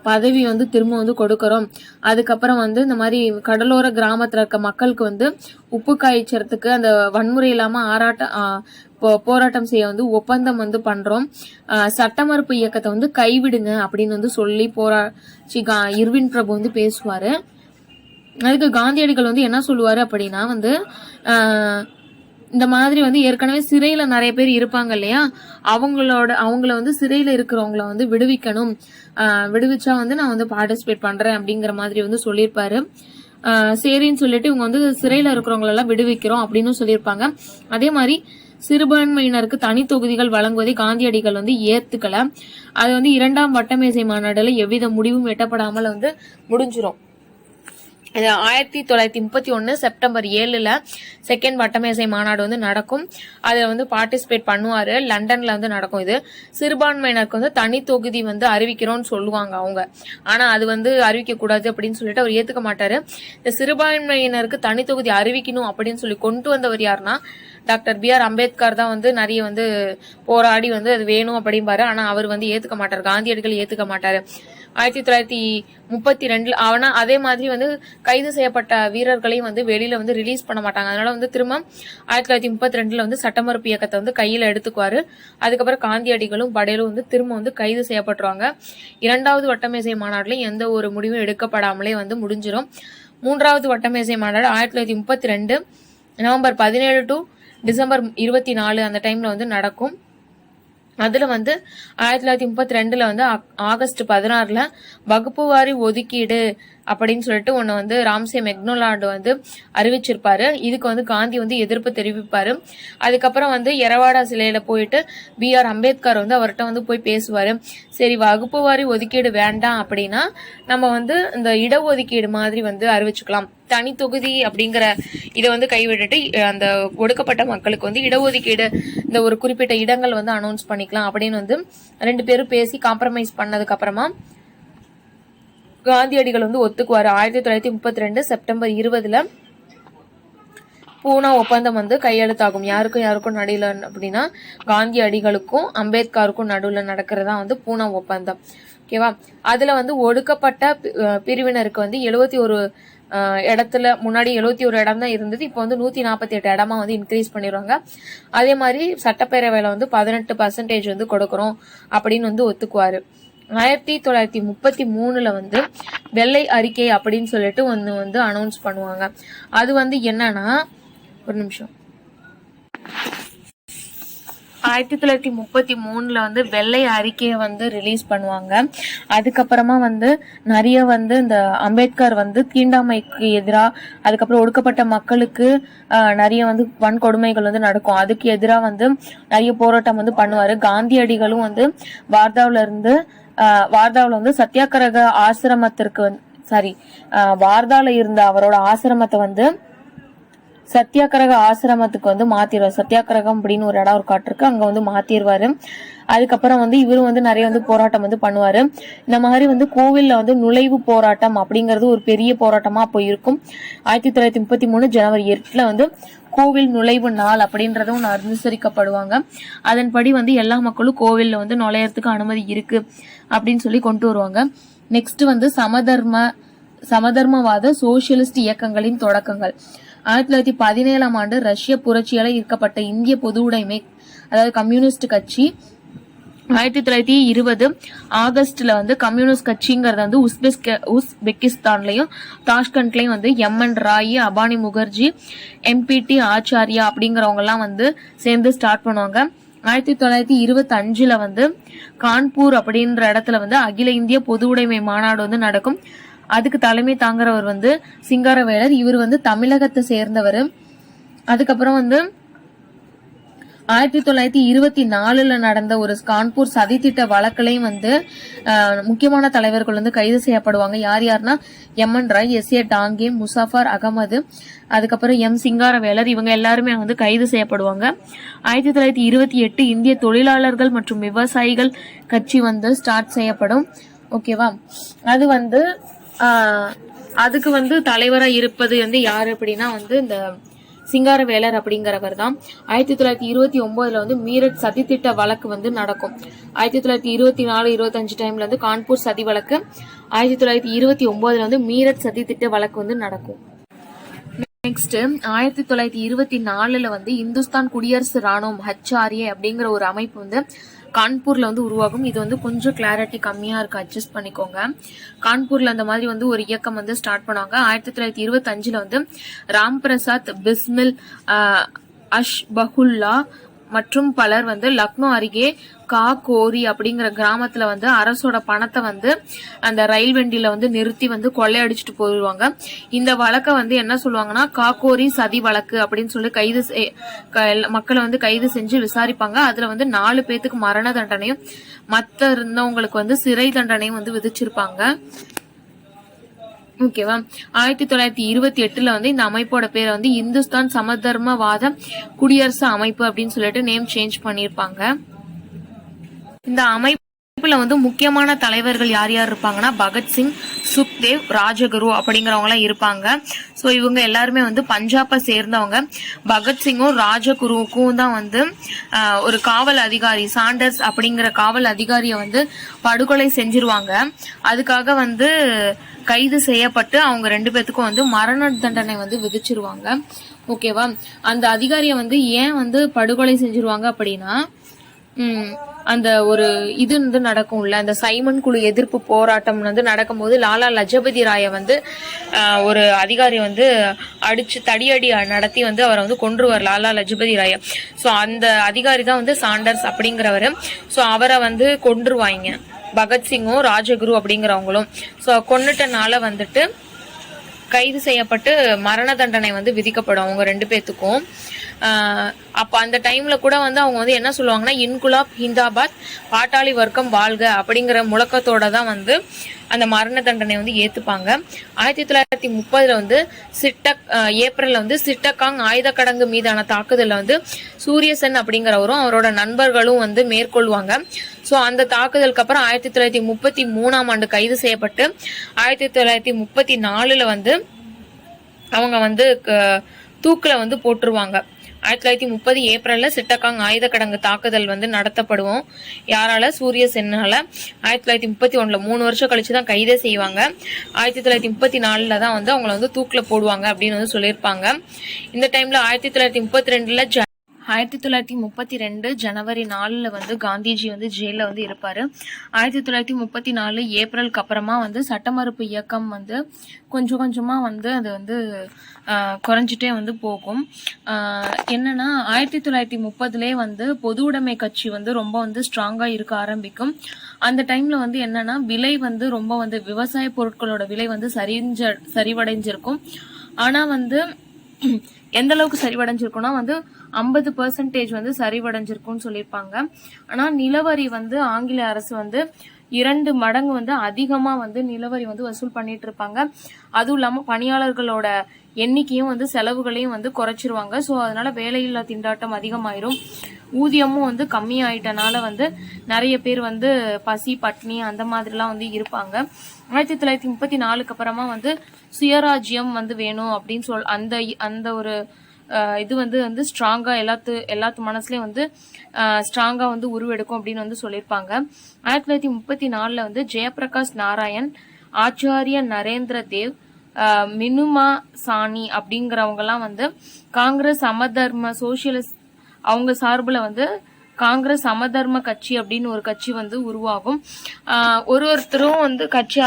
பதவி வந்து திரும்ப வந்து கொடுக்கறோம். அதுக்கப்புறம் வந்து இந்த மாதிரி கடலோர கிராமத்துல இருக்க மக்களுக்கு வந்து உப்பு காய்ச்சறதுக்கு அந்த வன்முறை இல்லாம போராட்டம் செய்ய வந்து ஒப்பந்தம் வந்து பண்றோம். சட்ட மறுப்பு இயக்கத்தை வந்து கைவிடுங்க அப்படின்னு வந்து சொல்லி இர்வின் பிரபு வந்து பேசுவாரு. அதுக்கு காந்தியடிகள் வந்து என்ன சொல்லுவாரு அப்படின்னா வந்து இந்த மாதிரி வந்து ஏற்கனவே சிறையில நிறைய பேர் இருப்பாங்க இல்லையா, அவங்கள வந்து சிறையில இருக்கிறவங்கள வந்து விடுவிக்கணும், விடுவிச்சா வந்து நான் வந்து பார்ட்டிசிபேட் பண்றேன் அப்படிங்கிற மாதிரி வந்து சொல்லியிருப்பாரு. சரின்னு சொல்லிட்டு இவங்க வந்து சிறையில இருக்கிறவங்களெல்லாம் விடுவிக்கிறோம் அப்படின்னு சொல்லியிருப்பாங்க. அதே மாதிரி சிறுபான்மையினருக்கு தனி தொகுதிகள் வழங்குவதை காந்தியடிகள் வந்து ஏத்துக்கல. அது வந்து 2ஆம் வட்டமேசை மாநாடுல எவ்வித முடிவும் எட்டப்படாமல் வந்து முடிஞ்சிரும். 1931 செப்டம்பர் 7 செகண்ட் வட்டமேசை மாநாடு வந்து நடக்கும். அதுல வந்து பார்ட்டிசிபேட் பண்ணுவாரு, லண்டன்ல வந்து நடக்கும். இது சிறுபான்மையினருக்கு வந்து தனி தொகுதி வந்து அறிவிக்கிறோம்னு சொல்லுவாங்க அவங்க, ஆனா அது வந்து அறிவிக்க கூடாது அப்படின்னு சொல்லிட்டு அவர் ஏத்துக்க மாட்டாரு. இந்த சிறுபான்மையினருக்கு தனி தொகுதி அறிவிக்கணும் அப்படின்னு சொல்லி கொண்டு வந்தவர் யாருன்னா டாக்டர் B.R. அம்பேத்கர் தான் வந்து நிறைய வந்து போராடி வந்து அது வேணும் அப்படிம்பாரு. ஆனா அவர் வந்து ஏத்துக்க மாட்டாரு, காந்தியடிகள் ஏத்துக்க மாட்டாரு. 1932 ஆனா அதே மாதிரி வந்து கைது செய்யப்பட்ட வீரர்களையும் வந்து வெளியில வந்து ரிலீஸ் பண்ண மாட்டாங்க. அதனால வந்து திரும்ப 1932 வந்து சட்டமறுப்பு இயக்கத்தை வந்து கையில எடுத்துக்குவாரு. அதுக்கப்புறம் காந்தியடிகளும் படேலும் வந்து திரும்ப வந்து கைது செய்யப்பட்டுருவாங்க. 2வது வட்டமேசை மாநாடுல எந்த ஒரு முடிவும் எடுக்கப்படாமலே வந்து முடிஞ்சிடும். 3வது வட்டமேசை மாநாடு 1932 நவம்பர் 17 டு டிசம்பர் 24 அந்த டைம்ல வந்து நடக்கும். அதுல வந்து 1932 வந்து ஆகஸ்ட் 16 வகுப்பு வாரி ஒதுக்கீடு அப்படின்னு சொல்லிட்டு ஒன்னு வந்து ராம்சே மெக்டொனால்டு வந்து அறிவிச்சிருப்பாரு. இதுக்கு வந்து காந்தி வந்து எதிர்ப்பு தெரிவிப்பாரு. அதுக்கப்புறம் வந்து எரவாடா சிலையில போயிட்டு B.R. அம்பேத்கர் வந்து அவர்கிட்ட வந்து போய் பேசுவாரு. சரி, வகுப்பு வாரி ஒதுக்கீடு வேண்டாம் அப்படின்னா நம்ம வந்து இந்த இடஒதுக்கீடு மாதிரி வந்து அறிவிச்சுக்கலாம், தனி தொகுதி அப்படிங்கிற இதை வந்து கைவிட்டுட்டு அந்த ஒடுக்கப்பட்ட மக்களுக்கு வந்து இடஒதுக்கீடு இந்த ஒரு குறிப்பிட்ட இடங்கள் வந்து அனௌன்ஸ் பண்ணிக்கலாம் அப்படின்னு வந்து 2 பேரும் பேசி காம்ப்ரமைஸ் பண்ணதுக்கு அப்புறமா காந்தியடிகள் வந்து ஒத்துக்குவாரு. 1932 செப்டம்பர் 20 பூனா ஒப்பந்தம் வந்து கையெழுத்தாகும். யாருக்கும் நடுவில் அப்படின்னா காந்தியடிகளுக்கும் அம்பேத்கருக்கும் நடுவில் நடக்கிறதா வந்து பூனா ஒப்பந்தம். ஓகேவா? அதுல வந்து ஒடுக்கப்பட்ட பிரிவினருக்கு வந்து 71 இடத்துல முன்னாடி 71 இடம் தான் இருந்தது, இப்போ வந்து 148 இடமா வந்து இன்க்ரீஸ் பண்ணிடுவாங்க. அதே மாதிரி சட்டப்பேரவையில வந்து 18% வந்து கொடுக்கறோம் அப்படின்னு வந்து ஒத்துக்குவாரு. 1933 வந்து வெள்ளை அறிக்கை அப்படின்னு சொல்லிட்டு ஒன்று வந்து அனௌன்ஸ் பண்ணுவாங்க. அது வந்து என்னன்னா, ஒரு நிமிஷம், 1933 வந்து வெள்ளை அறிக்கையை வந்து ரிலீஸ் பண்ணுவாங்க. அதுக்கப்புறமா வந்து நிறைய வந்து இந்த அம்பேத்கர் வந்து தீண்டாமைக்கு எதிராக, அதுக்கப்புறம் ஒடுக்கப்பட்ட மக்களுக்கு நிறைய வந்து வன்கொடுமைகள் வந்து நடக்கும், அதுக்கு எதிராக வந்து நிறைய போராட்டம் வந்து பண்ணுவாரு. காந்தியடிகளும் வந்து வார்தாவில வந்து சத்தியாகிரக ஆசிரமத்திற்கு வார்தால இருந்த அவரோட ஆசிரமத்தை வந்து சத்தியாகிரக ஆசிரமத்துக்கு வந்து மாத்திடுவார். சத்தியாகிரகம் அப்படின்னு ஒரு இடம் ஒரு காட்டிருக்கு, அங்க வந்து மாத்திடுவாரு. அதுக்கப்புறம் வந்து இவரும் வந்து நிறைய வந்து போராட்டம் வந்து பண்ணுவாரு. இந்த மாதிரி வந்து கோவில்ல வந்து நுழைவு போராட்டம் அப்படிங்கிறது ஒரு பெரிய போராட்டமா அப்போ இருக்கும். 1933 ஜனவரி 8 வந்து கோவில் நுழைவு நாள் அப்படின்றது ஒன்று அனுசரிக்கப்படுவாங்க. அதன்படி வந்து எல்லா மக்களும் கோவில்ல வந்து நுழையறதுக்கு அனுமதி இருக்கு அப்படின்னு சொல்லி கொண்டு வருவாங்க. நெக்ஸ்ட் வந்து சமதர்மவாத சோசியலிஸ்ட் இயக்கங்களின் தொடக்கங்கள். 1917 ஆண்டு ரஷ்ய புரட்சியால ஈர்க்கப்பட்ட இந்திய பொது உடைமை அதாவது கம்யூனிஸ்ட் கட்சி 1920 ஆகஸ்ட்ல வந்து கம்யூனிஸ்ட் கட்சிங்கிறது வந்து உஸ்பெகிஸ்தான்லயும் தாஷ்கண்ட்லயும் வந்து M.N. ராய், அபானி முகர்ஜி, MPT ஆச்சாரியா அப்படிங்கிறவங்க எல்லாம் வந்து சேர்ந்து ஸ்டார்ட் பண்ணுவாங்க. 1925 வந்து கான்பூர் அப்படின்ற இடத்துல வந்து அகில இந்திய பொது உடைமை மாநாடு வந்து நடக்கும். அதுக்கு தலைமை தாங்குறவர் வந்து சிங்காரவேலர். இவர் வந்து தமிழகத்தை சேர்ந்தவர். அதுக்கப்புறம் வந்து 1924 நடந்த ஒரு கான்பூர் சதித்திட்ட வழக்குலையும் வந்து முக்கியமான தலைவர்கள் வந்து கைது செய்யப்படுவாங்க. யார் யாருன்னா எம்என் ராய், எஸ்.ஏ. டாங்கே, முசாஃபர் அகமது, அதுக்கப்புறம் எம் சிங்காரவேலர், இவங்க எல்லாருமே வந்து கைது செய்யப்படுவாங்க. 1928 இந்திய தொழிலாளர்கள் மற்றும் விவசாயிகள் கட்சி வந்து ஸ்டார்ட் செய்யப்படும். ஓகேவா, அது வந்து அதுக்கு வந்து தலைவரா இருப்பது வந்து யாரு அப்படின்னா வந்து இந்த சிங்காரவேலர் அப்படிங்கிறவர் தான். 1929 வந்து மீரட் சதித்திட்ட வழக்கு வந்து நடக்கும். 1924-25 டைம்ல வந்து கான்பூர் சதி வழக்கு, 1929 வந்து மீரட் சதித்திட்ட வழக்கு வந்து நடக்கும். நெக்ஸ்ட் 1924 வந்து இந்துஸ்தான் குடியரசு ராணுவம் HRA அப்படிங்கிற ஒரு அமைப்பு வந்து கான்பூர்ல வந்து உருவாகும். இது வந்து கொஞ்சம் கிளாரிட்டி கம்மியா இருக்கு, அட்ஜஸ்ட் பண்ணிக்கோங்க. கான்பூர்ல அந்த மாதிரி வந்து ஒரு இயக்கம் வந்து ஸ்டார்ட் பண்ணுவாங்க. 1925 வந்து ராம் பிரசாத் பிஸ்மில், அஷ்பகுல்லா மற்றும் பலர் வந்து லக்னோ அருகே காகோரி அப்படிங்கிற கிராமத்துல வந்து அரசோட பணத்தை வந்து அந்த ரயில் வண்டியில வந்து நிறுத்தி வந்து கொள்ளையடிச்சிட்டு போயிடுவாங்க. இந்த வழக்கை வந்து என்ன சொல்லுவாங்கன்னா காகோரி சதி வழக்கு அப்படின்னு சொல்லி மக்களை வந்து கைது செஞ்சு விசாரிப்பாங்க. அதுல வந்து 4 பேத்துக்கு மரண தண்டனையும் மத்த இருந்தவங்களுக்கு வந்து சிறை தண்டனையும் வந்து விதிச்சிருப்பாங்க. ஓகேவா, 1928 வந்து இந்த அமைப்போட பேரை வந்து இந்துஸ்தான் சமதர்மவாத குடியரசு அமைப்பு அப்படின்னு சொல்லிட்டு நேம் சேஞ்ச் பண்ணிருப்பாங்க. இந்த அமைப்புல வந்து முக்கியமான தலைவர்கள் யார் யார் இருப்பாங்கன்னா பகத்சிங், சுக்தேவ், ராஜகுரு அப்படிங்கிறவங்க எல்லாம் இருப்பாங்க. ஸோ இவங்க எல்லாருமே வந்து பஞ்சாபை சேர்ந்தவங்க. பகத்சிங்கும் ராஜகுருவுக்கும் தான் வந்து ஒரு காவல் அதிகாரி சாண்டர்ஸ் அப்படிங்கிற காவல் அதிகாரியை வந்து படுகொலை செஞ்சிருவாங்க. அதுக்காக வந்து கைது செய்யப்பட்டு அவங்க 2 பேத்துக்கும் வந்து மரண தண்டனை வந்து விதிச்சிருவாங்க. ஓகேவா, அந்த அதிகாரியை வந்து ஏன் வந்து படுகொலை செஞ்சிருவாங்க அப்படின்னா அந்த ஒரு இது வந்து நடக்கும்ல, அந்த சைமன் குழு எதிர்ப்பு போராட்டம் வந்து நடக்கும்போது லாலா லஜபதி ராயை வந்து ஒரு அதிகாரி வந்து அடிச்சு தடியடி நடத்தி வந்து அவரை வந்து கொன்றுவார், லாலா லஜபதி ராய. ஸோ அந்த அதிகாரி தான் வந்து சாண்டர்ஸ் அப்படிங்கிறவர். ஸோ அவரை வந்து கொன்றுவாங்க பகத்சிங்கும் ராஜகுரு அப்படிங்கிறவங்களும். ஸோ கொன்னுட்டனால வந்துட்டு கைது செய்யப்பட்டு மரண தண்டனை வந்து விதிக்கப்படும் அவங்க 2 பேத்துக்கும். அப்ப அந்த டைம்ல கூட வந்து அவங்க வந்து என்ன சொல்லுவாங்கன்னா இன்குலாப் ஹிந்தாபாத், பாட்டாளி வர்க்கம் வாழ்க அப்படிங்கிற முழக்கத்தோட தான் வந்து அந்த மரண தண்டனை வந்து ஏத்துப்பாங்க. 1930 வந்து ஏப்ரல்ல வந்து சிட்டகாங் ஆயுத கடங்கு மீதான தாக்குதல வந்து சூரியசென் அப்படிங்கிறவரும் அவரோட நண்பர்களும் வந்து மேற்கொள்வாங்க. ஸோ அந்த தாக்குதலுக்கு அப்புறம் 1933 கைது செய்யப்பட்டு 1934 வந்து அவங்க வந்து தூக்குல வந்து போட்டுருவாங்க. 1930 ஏப்ரல்ல சிட்டகாங் ஆயுத கடங்கு தாக்குதல் வந்து நடத்தப்படுவோம். யாரால? சூரிய சென்னால. 1931 3 வருஷம் கழிச்சுதான் கைதே செய்வாங்க. 1934 தான் வந்து அவங்களை வந்து தூக்குல போடுவாங்க அப்படின்னு வந்து சொல்லியிருப்பாங்க. இந்த டைம்ல 1932 ஜனவரி 4 வந்து காந்திஜி வந்து ஜெயில வந்து இருப்பாரு. 1934 ஏப்ரலுக்கு அப்புறமா வந்து சட்டமறுப்பு இயக்கம் வந்து கொஞ்சம் கொஞ்சமா வந்து அது வந்து குறைஞ்சிட்டே வந்து போகும். என்னன்னா 1930 வந்து பொது உடைமை கட்சி வந்து ரொம்ப வந்து ஸ்ட்ராங்கா இருக்க ஆரம்பிக்கும். அந்த டைம்ல வந்து என்னன்னா விலை வந்து ரொம்ப வந்து விவசாய பொருட்களோட விலை வந்து சரிவடைஞ்சிருக்கும். ஆனா வந்து எந்த அளவுக்கு சரிவடைஞ்சிருக்கும்னா வந்து 50% வந்து சரிவடைஞ்சிருக்கும்னு சொல்லியிருப்பாங்க. ஆனா நிலவரி வந்து ஆங்கில அரசு வந்து 2 மடங்கு வந்து அதிகமா வந்து நிலவரி வந்து வசூல் பண்ணிட்டு இருப்பாங்க. அதுவும் இல்லாம பணியாளர்களோட எண்ணிக்கையும் வந்து செலவுகளையும் வந்து குறைச்சிருவாங்க. ஸோ அதனால வேலையில்லா திண்டாட்டம் அதிகமாயிரும். ஊதியமும் வந்து கம்மியாயிட்டனால வந்து நிறைய பேர் வந்து பசி பட்னி அந்த மாதிரிலாம் வந்து இருப்பாங்க. 1934 அப்புறமா வந்து சுயராஜ்யம் வந்து வேணும் அப்படின்னு அந்த ஒரு இது வந்து ஸ்ட்ராங்கா எல்லாத்து மனசுலயும் வந்து ஸ்ட்ராங்கா வந்து உருவெடுக்கும் அப்படின்னு வந்து சொல்லியிருப்பாங்க. 1934 வந்து ஜெயபிரகாஷ் நாராயண், ஆச்சாரிய நரேந்திர தேவ், மினுமா சாணி அப்படிங்கிறவங்க எல்லாம் வந்து காங்கிரஸ் சமதர்ம சோசியலிஸ்ட் அவங்க சார்புல வந்து காங்கிரஸ் சமதர்ம கட்சி அப்படின்னு ஒரு கட்சி வந்து உருவாகும். ஒருத்தரும் வந்து கட்சி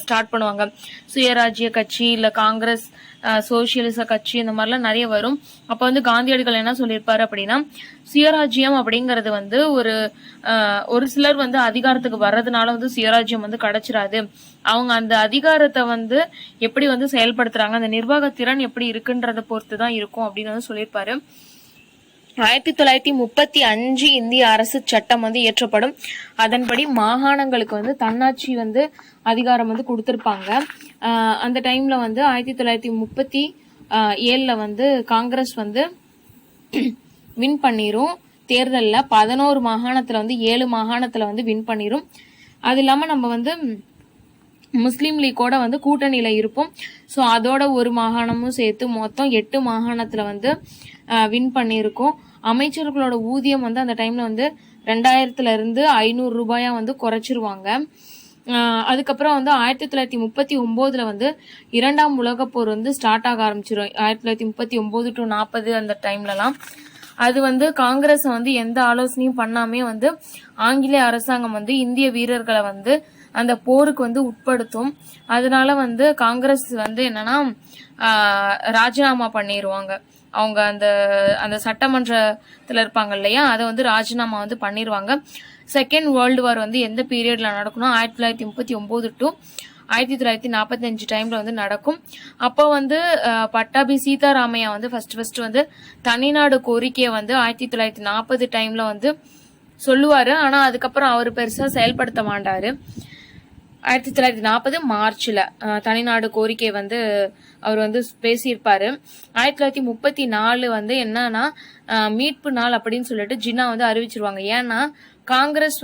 ஸ்டார்ட் பண்ணுவாங்க. சுயராஜ்ய கட்சி இல்ல காங்கிரஸ் சோசியலிச கட்சி இந்த மாதிரிலாம் நிறைய வரும். அப்ப வந்து காந்தியடிகள் என்ன சொல்லியிருப்பாரு அப்படின்னா சுயராஜ்யம் அப்படிங்கறது வந்து ஒரு சிலர் வந்து அதிகாரத்துக்கு வர்றதுனால வந்து சுயராஜ்யம் வந்து கிடைச்சிடாது. அவங்க அந்த அதிகாரத்தை வந்து எப்படி வந்து செயல்படுத்துறாங்க, அந்த நிர்வாக திறன் எப்படி இருக்குன்றத பொறுத்து தான் இருக்கும் அப்படின்னு வந்து சொல்லியிருப்பாரு. 1935 இந்திய அரசு சட்டம் வந்து இயற்றப்படும். அதன்படி மாகாணங்களுக்கு வந்து தன்னாட்சி வந்து அதிகாரம் வந்து கொடுத்திருப்பாங்க. அந்த டைம்ல வந்து 1937 வந்து காங்கிரஸ் வந்து வின் பண்ணிரும். தேர்தலில் 11 மாகாணத்துல வந்து 7 மாகாணத்துல வந்து வின் பண்ணிரும். அது இல்லாம நம்ம வந்து முஸ்லீம் லீக்கோட வந்து கூட்டணியில இருப்போம். ஸோ அதோட ஒரு மாகாணமும் சேர்த்து மொத்தம் 8 மாகாணத்துல வந்து வின் பண்ணியிருக்கோம். அமைச்சர்களோட ஊதியம் வந்து அந்த டைம்ல வந்து 2000 இருந்து 500 ரூபாயா வந்து குறைச்சிருவாங்க. அதுக்கப்புறம் வந்து 1939 வந்து 2ஆம் உலக போர் வந்து ஸ்டார்ட் ஆக ஆரம்பிச்சிடும். 1939 to 40 அந்த டைம்லலாம் அது வந்து காங்கிரஸ் வந்து எந்த ஆலோசனையும் பண்ணாமே வந்து ஆங்கிலேய அரசாங்கம் வந்து இந்திய வீரர்களை வந்து அந்த போருக்கு வந்து உட்படுத்தும். அதனால வந்து காங்கிரஸ் வந்து என்னன்னா ராஜினாமா பண்ணிடுவாங்க. அவங்க அந்த அந்த சட்டமன்றத்துல இருப்பாங்க இல்லையா, அதை வந்து ராஜினாமா வந்து பண்ணிடுவாங்க. செகண்ட் வேர்ல்டு வார் வந்து எந்த பீரியட்ல நடக்கணும், 1939 to 1945 டைம்ல வந்து நடக்கும். அப்போ வந்து பட்டாபி சீதாராமையா வந்து ஃபர்ஸ்ட் வந்து தனிநாடு கோரிக்கையை வந்து 1940 டைம்ல வந்து சொல்லுவாரு. ஆனா அதுக்கப்புறம் அவர் பெருசா செயல்படுத்த மாட்டாரு. 1940 மார்ச்ல தனிநாடு கோரிக்கை வந்து அவர் வந்து பேசியிருப்பாரு. 1934 வந்து என்னன்னா மீட்பு நாள் அப்படின்னு சொல்லிட்டு ஜின்னா வந்து அறிவிச்சிருவாங்க. ஏன்னா காங்கிரஸ்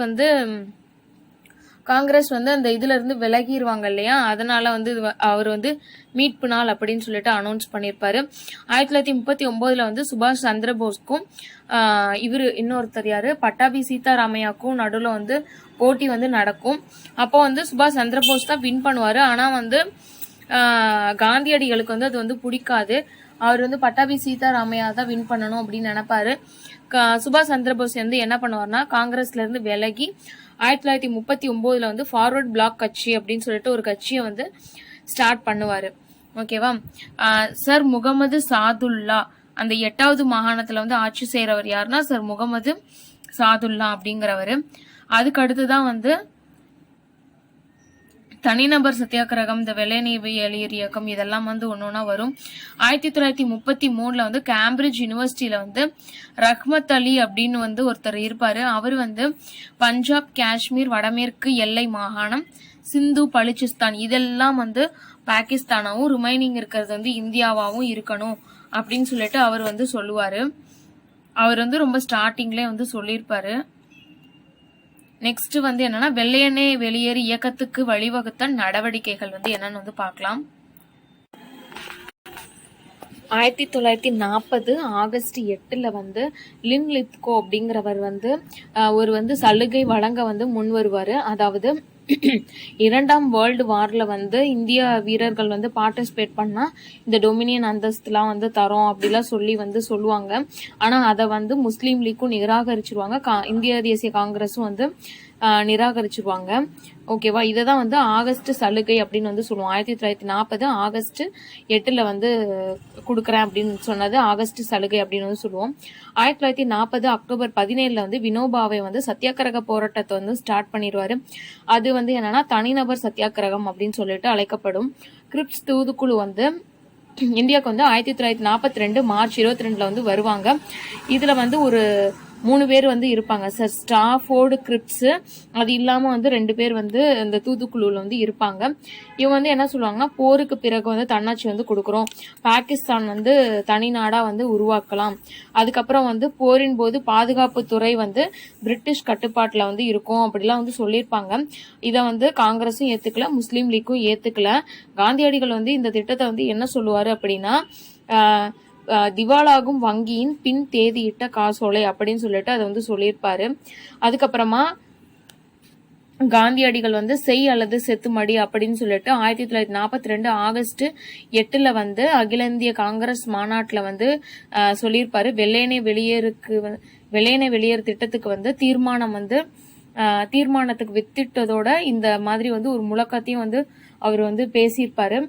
வந்து அந்த இதுல இருந்து விலகிடுவாங்க இல்லையா, அதனால வந்து அவர் வந்து மீட்பு நாள் அப்படின்னு சொல்லிட்டு அனௌன்ஸ் பண்ணியிருப்பாரு. 1939 வந்து சுபாஷ் சந்திர போஸ்க்கும் இவரு இன்னொருத்தர் யாரு பட்டாபி சீதாராமையாக்கும் நடுவில் வந்து போட்டி வந்து நடக்கும். அப்போ வந்து சுபாஷ் சந்திர போஸ் தான் வின் பண்ணுவாரு. ஆனா வந்து காந்தியடிகளுக்கு வந்து அது வந்து பிடிக்காது. அவர் வந்து பட்டாபி சீதாராமையா தான் வின் பண்ணணும் அப்படின்னு நினைப்பாரு. சுபாஷ் சந்திர போஸ் வந்து என்ன பண்ணுவார்னா காங்கிரஸ்ல இருந்து விலகி 1939 வந்து ஃபார்வர்ட் பிளாக் கட்சி அப்படின்னு சொல்லிட்டு ஒரு கட்சியை வந்து ஸ்டார்ட் பண்ணுவாரு. ஓகேவா. சர் முகமது சாதுல்லா அந்த 8வது மாகாணத்துல வந்து ஆட்சி செய்யறவர் யாருன்னா சர் முகமது சாதுல்லா அப்படிங்கிறவரு. அதுக்கு அடுத்துதான் வந்து தனிநபர் சத்தியாகிரகம், இந்த வெள்ளையனே வெளியேறு இயக்கம், இதெல்லாம் வந்து ஒன்னொன்னா வரும். 1933 வந்து கேம்பிரிட்ஜ் யூனிவர்சிட்டியில வந்து ரஹ்மத் அலி அப்படின்னு வந்து ஒருத்தர் இருப்பாரு. அவர் வந்து பஞ்சாப், காஷ்மீர், வடமேற்கு எல்லை மாகாணம், சிந்து, பலுச்சிஸ்தான் இதெல்லாம் வந்து பாகிஸ்தானாவும் ரிமைனிங் இருக்கிறது வந்து இந்தியாவாவும் இருக்கணும் அப்படின்னு சொல்லிட்டு அவர் வந்து சொல்லுவாரு. அவர் வந்து ரொம்ப ஸ்டார்டிங்லேயே வந்து சொல்லியிருப்பாரு. நெக்ஸ்ட் வந்து என்னன்னா வெள்ளையனே வெளியேறு இயக்கத்துக்கு வழிவகுத்த நடவடிக்கைகள் வந்து என்னன்னு வந்து பார்க்கலாம். 1940 ஆகஸ்ட் 8 வந்து லின் லித்கோ அப்படிங்கிறவர் வந்து ஒரு வந்து சலுகை வழங்க வந்து முன் வருவாரு. அதாவது 2ஆம் வேர்ல்டு வார்ல வந்து இந்திய வீரர்கள் வந்து பார்ட்டிசிபேட் பண்ணா இந்த டொமினியன் அந்தஸ்துலாம் வந்து தரோம் அப்படிலாம் சொல்லி வந்து சொல்லுவாங்க. ஆனா அதை வந்து முஸ்லீம் லீக்கும் நிராகரிச்சிருவாங்க, இந்திய தேசிய காங்கிரஸும் வந்து நிராகரிச்சிருவாங்க. ஓகேவா. இதை தான் வந்து ஆகஸ்ட் சலுகை அப்படின்னு வந்து சொல்லுவோம். 1940 ஆகஸ்ட் 8 வந்து கொடுக்குறேன் அப்படின்னு சொன்னது ஆகஸ்ட் சலுகை அப்படின்னு வந்து சொல்லுவோம். 1940 அக்டோபர் 17 வந்து வினோபாவை வந்து சத்தியாகிரக போராட்டத்தை வந்து ஸ்டார்ட் பண்ணிடுவாரு. அது வந்து என்னன்னா தனிநபர் சத்தியாகிரகம் அப்படின்னு சொல்லிட்டு அழைக்கப்படும். கிரிப்ஸ் தூதுக்குழு வந்து இந்தியாவுக்கு வந்து 1942 மார்ச் 22 வந்து வருவாங்க. இதுல வந்து ஒரு 3 பேர் வந்து இருப்பாங்க சார், ஸ்டாஃபோர்டு கிரிப்ஸ், அது இல்லாம வந்து 2 பேர் வந்து இந்த தூதுக்குழுல வந்து இருப்பாங்க. இவங்க வந்து என்ன சொல்லுவாங்கன்னா போருக்கு பிறகு வந்து தன்னாட்சி வந்து கொடுக்குறோம், பாகிஸ்தான் வந்து தனி நாடா வந்து உருவாக்கலாம், அதுக்கப்புறம் வந்து போரின் போது பாதுகாப்பு துறை வந்து பிரிட்டிஷ் கட்டுப்பாட்டுல வந்து இருக்கும் அப்படிலாம் வந்து சொல்லியிருப்பாங்க. இதை வந்து காங்கிரஸும் ஏத்துக்கல, முஸ்லீம் லீக்கும் ஏத்துக்கல. காந்தியடிகள் வந்து இந்த திட்டத்தை வந்து என்ன சொல்லுவாரு அப்படின்னா திவாலாகும் வங்கியின் பின் தேதியிட்ட காசோலை அப்படின்னு சொல்லிட்டு அதை வந்து சொல்லியிருப்பாரு. அதுக்கப்புறமா காந்தியடிகள் வந்து செய் அல்லது செத்துமடி அப்படின்னு சொல்லிட்டு 1942 ஆகஸ்ட் 8 வந்து அகில இந்திய காங்கிரஸ் மாநாட்டுல வந்து சொல்லியிருப்பாரு. வெள்ளையனே வெளியேறு திட்டத்துக்கு வந்து தீர்மானத்துக்கு வித்திட்டதோட இந்த மாதிரி வந்து ஒரு முழக்கத்தையும் வந்து அவர் வந்து பேசியிருப்பாரு.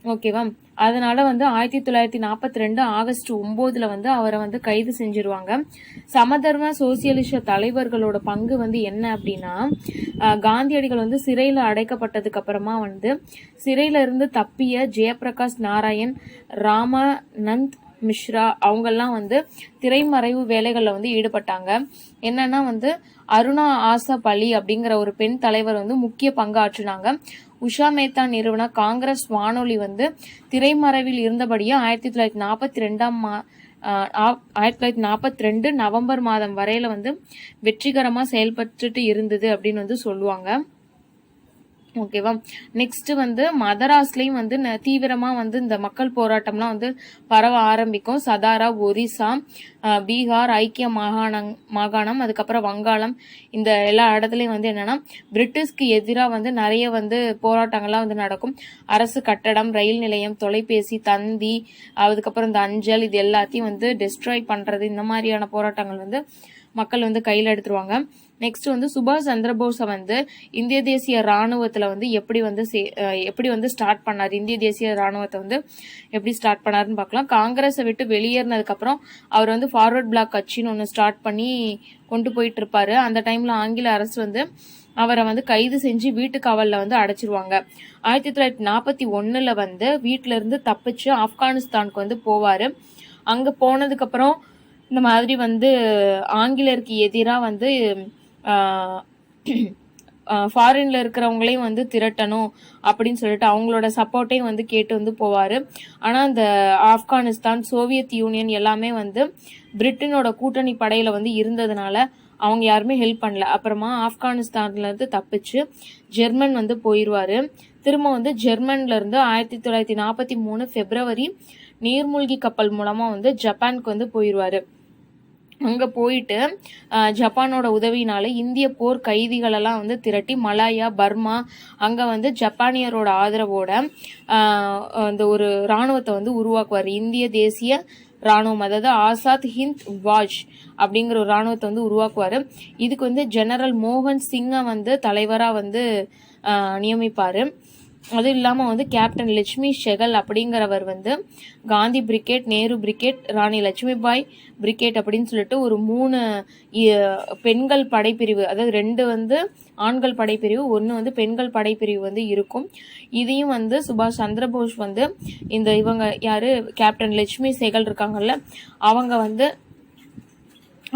ஓகேவா. அதனால வந்து 1942 ஆகஸ்ட் 9 வந்து அவரை வந்து கைது செஞ்சிருவாங்க. சமதர்ம சோசியலிச தலைவர்களோட பங்கு வந்து என்ன அப்படின்னா காந்தியடிகள் வந்து சிறையில அடைக்கப்பட்டதுக்கு அப்புறமா வந்து சிறையில இருந்து தப்பிய ஜெயபிரகாஷ் நாராயண், ராமானந்த் மிஸ்ரா அவங்கெல்லாம் வந்து திரைமறைவு வேலைகளில் வந்து ஈடுபட்டாங்க. என்னன்னா வந்து அருணா ஆசப் அலி அப்படிங்கிற ஒரு பெண் தலைவர் வந்து முக்கிய பங்கு ஆற்றினாங்க. உஷா மேத்தா நிறுவன காங்கிரஸ் வானொலி வந்து திரைமறைவில் இருந்தபடியே 1942 நவம்பர் மாதம் வரையில வந்து வெற்றிகரமா செயல்பட்டுட்டு இருந்தது அப்படின்னு வந்து சொல்லுவாங்க. ஓகேவா. நெக்ஸ்ட் வந்து மதராஸ்லயும் வந்து தீவிரமா வந்து இந்த மக்கள் போராட்டம்லாம் வந்து பரவ ஆரம்பிக்கும். சதாரா, ஒரிசா, பீகார், ஐக்கிய மாகாணம், அதுக்கப்புறம் வங்காளம், இந்த எல்லா இடத்துலயும் வந்து என்னன்னா பிரிட்டிஷ்க்கு எதிராக வந்து நிறைய வந்து போராட்டங்கள்லாம் வந்து நடக்கும். அரசு கட்டடம், ரயில் நிலையம், தொலைபேசி, தந்தி, அதுக்கப்புறம் இந்த அஞ்சல், இது எல்லாத்தையும் வந்து டெஸ்ட்ராய் பண்றது, இந்த மாதிரியான போராட்டங்கள் வந்து மக்கள் வந்து கையில் எடுத்துருவாங்க. நெக்ஸ்ட் வந்து சுபாஷ் சந்திரபோஸை வந்து இந்திய தேசிய ராணுவத்துல வந்து எப்படி வந்து ஸ்டார்ட் பண்ணார், இந்திய தேசிய ராணுவத்தை வந்து எப்படி ஸ்டார்ட் பண்ணாருன்னு பார்க்கலாம். காங்கிரஸை விட்டு வெளியேறினதுக்கு அப்புறம் அவர் வந்து ஃபார்வர்ட் பிளாக் கட்சின்னு ஒன்று ஸ்டார்ட் பண்ணி கொண்டு போயிட்டு இருப்பாரு. அந்த டைம்ல ஆங்கில அரசு வந்து அவரை வந்து கைது செஞ்சு வீட்டு காவல்ல வந்து அடைச்சிருவாங்க. 1941 வந்து வீட்டுல இருந்து தப்பிச்சு ஆப்கானிஸ்தானுக்கு வந்து போவாரு. அங்க போனதுக்கு அப்புறம் இந்த மாதிரி வந்து ஆங்கிலேயருக்கு எதிராக வந்து ஃபாரின்ல இருக்கிறவங்களையும் வந்து திரட்டணும் அப்படின்னு சொல்லிட்டு அவங்களோட சப்போர்ட்டையும் வந்து கேட்டு வந்து போவாரு. ஆனா இந்த ஆப்கானிஸ்தான், சோவியத் யூனியன் எல்லாமே வந்து பிரிட்டனோட கூட்டணி படையில வந்து இருந்ததுனால அவங்க யாருமே ஹெல்ப் பண்ணல. அப்புறமா ஆப்கானிஸ்தான்ல இருந்து தப்பிச்சு ஜெர்மன் வந்து போயிடுவாரு. திரும்ப வந்து ஜெர்மன்ல இருந்து 1943 பிப்ரவரி நீர்மூழ்கி கப்பல் மூலமா வந்து ஜப்பானுக்கு வந்து போயிடுவாரு. அங்க போயிட்டு ஜப்பானோட உதவினால இந்திய போர் கைதிகளெல்லாம் வந்து திரட்டி மலாயா, பர்மா அங்க வந்து ஜப்பானியரோட ஆதரவோட அந்த ஒரு இராணுவத்தை வந்து உருவாக்குவார். இந்திய தேசிய ராணுவம், அதாவது ஆசாத் ஹிந்த் வாஜ் அப்படிங்கிற ஒரு ராணுவத்தை வந்து உருவாக்குவாரு. இதுக்கு வந்து ஜெனரல் மோகன் சிங்கை வந்து தலைவரா வந்து நியமிப்பாரு. அது இல்லாம வந்து கேப்டன் லட்சுமி செகல் அப்படிங்கிறவர் வந்து காந்தி பிரிகேட், நேரு பிரிகேட், ராணி லட்சுமிபாய் பிரிகேட் அப்படின்னு சொல்லிட்டு ஒரு 3 பெண்கள் படைப்பிரிவு, அதாவது 2 வந்து ஆண்கள் படைப்பிரிவு, 1 வந்து பெண்கள் படைப்பிரிவு வந்து இருக்கும். இதையும் வந்து சுபாஷ் சந்திரபோஸ் வந்து இவங்க யாரு, கேப்டன் லட்சுமி செகல் இருக்காங்கல்ல, அவங்க வந்து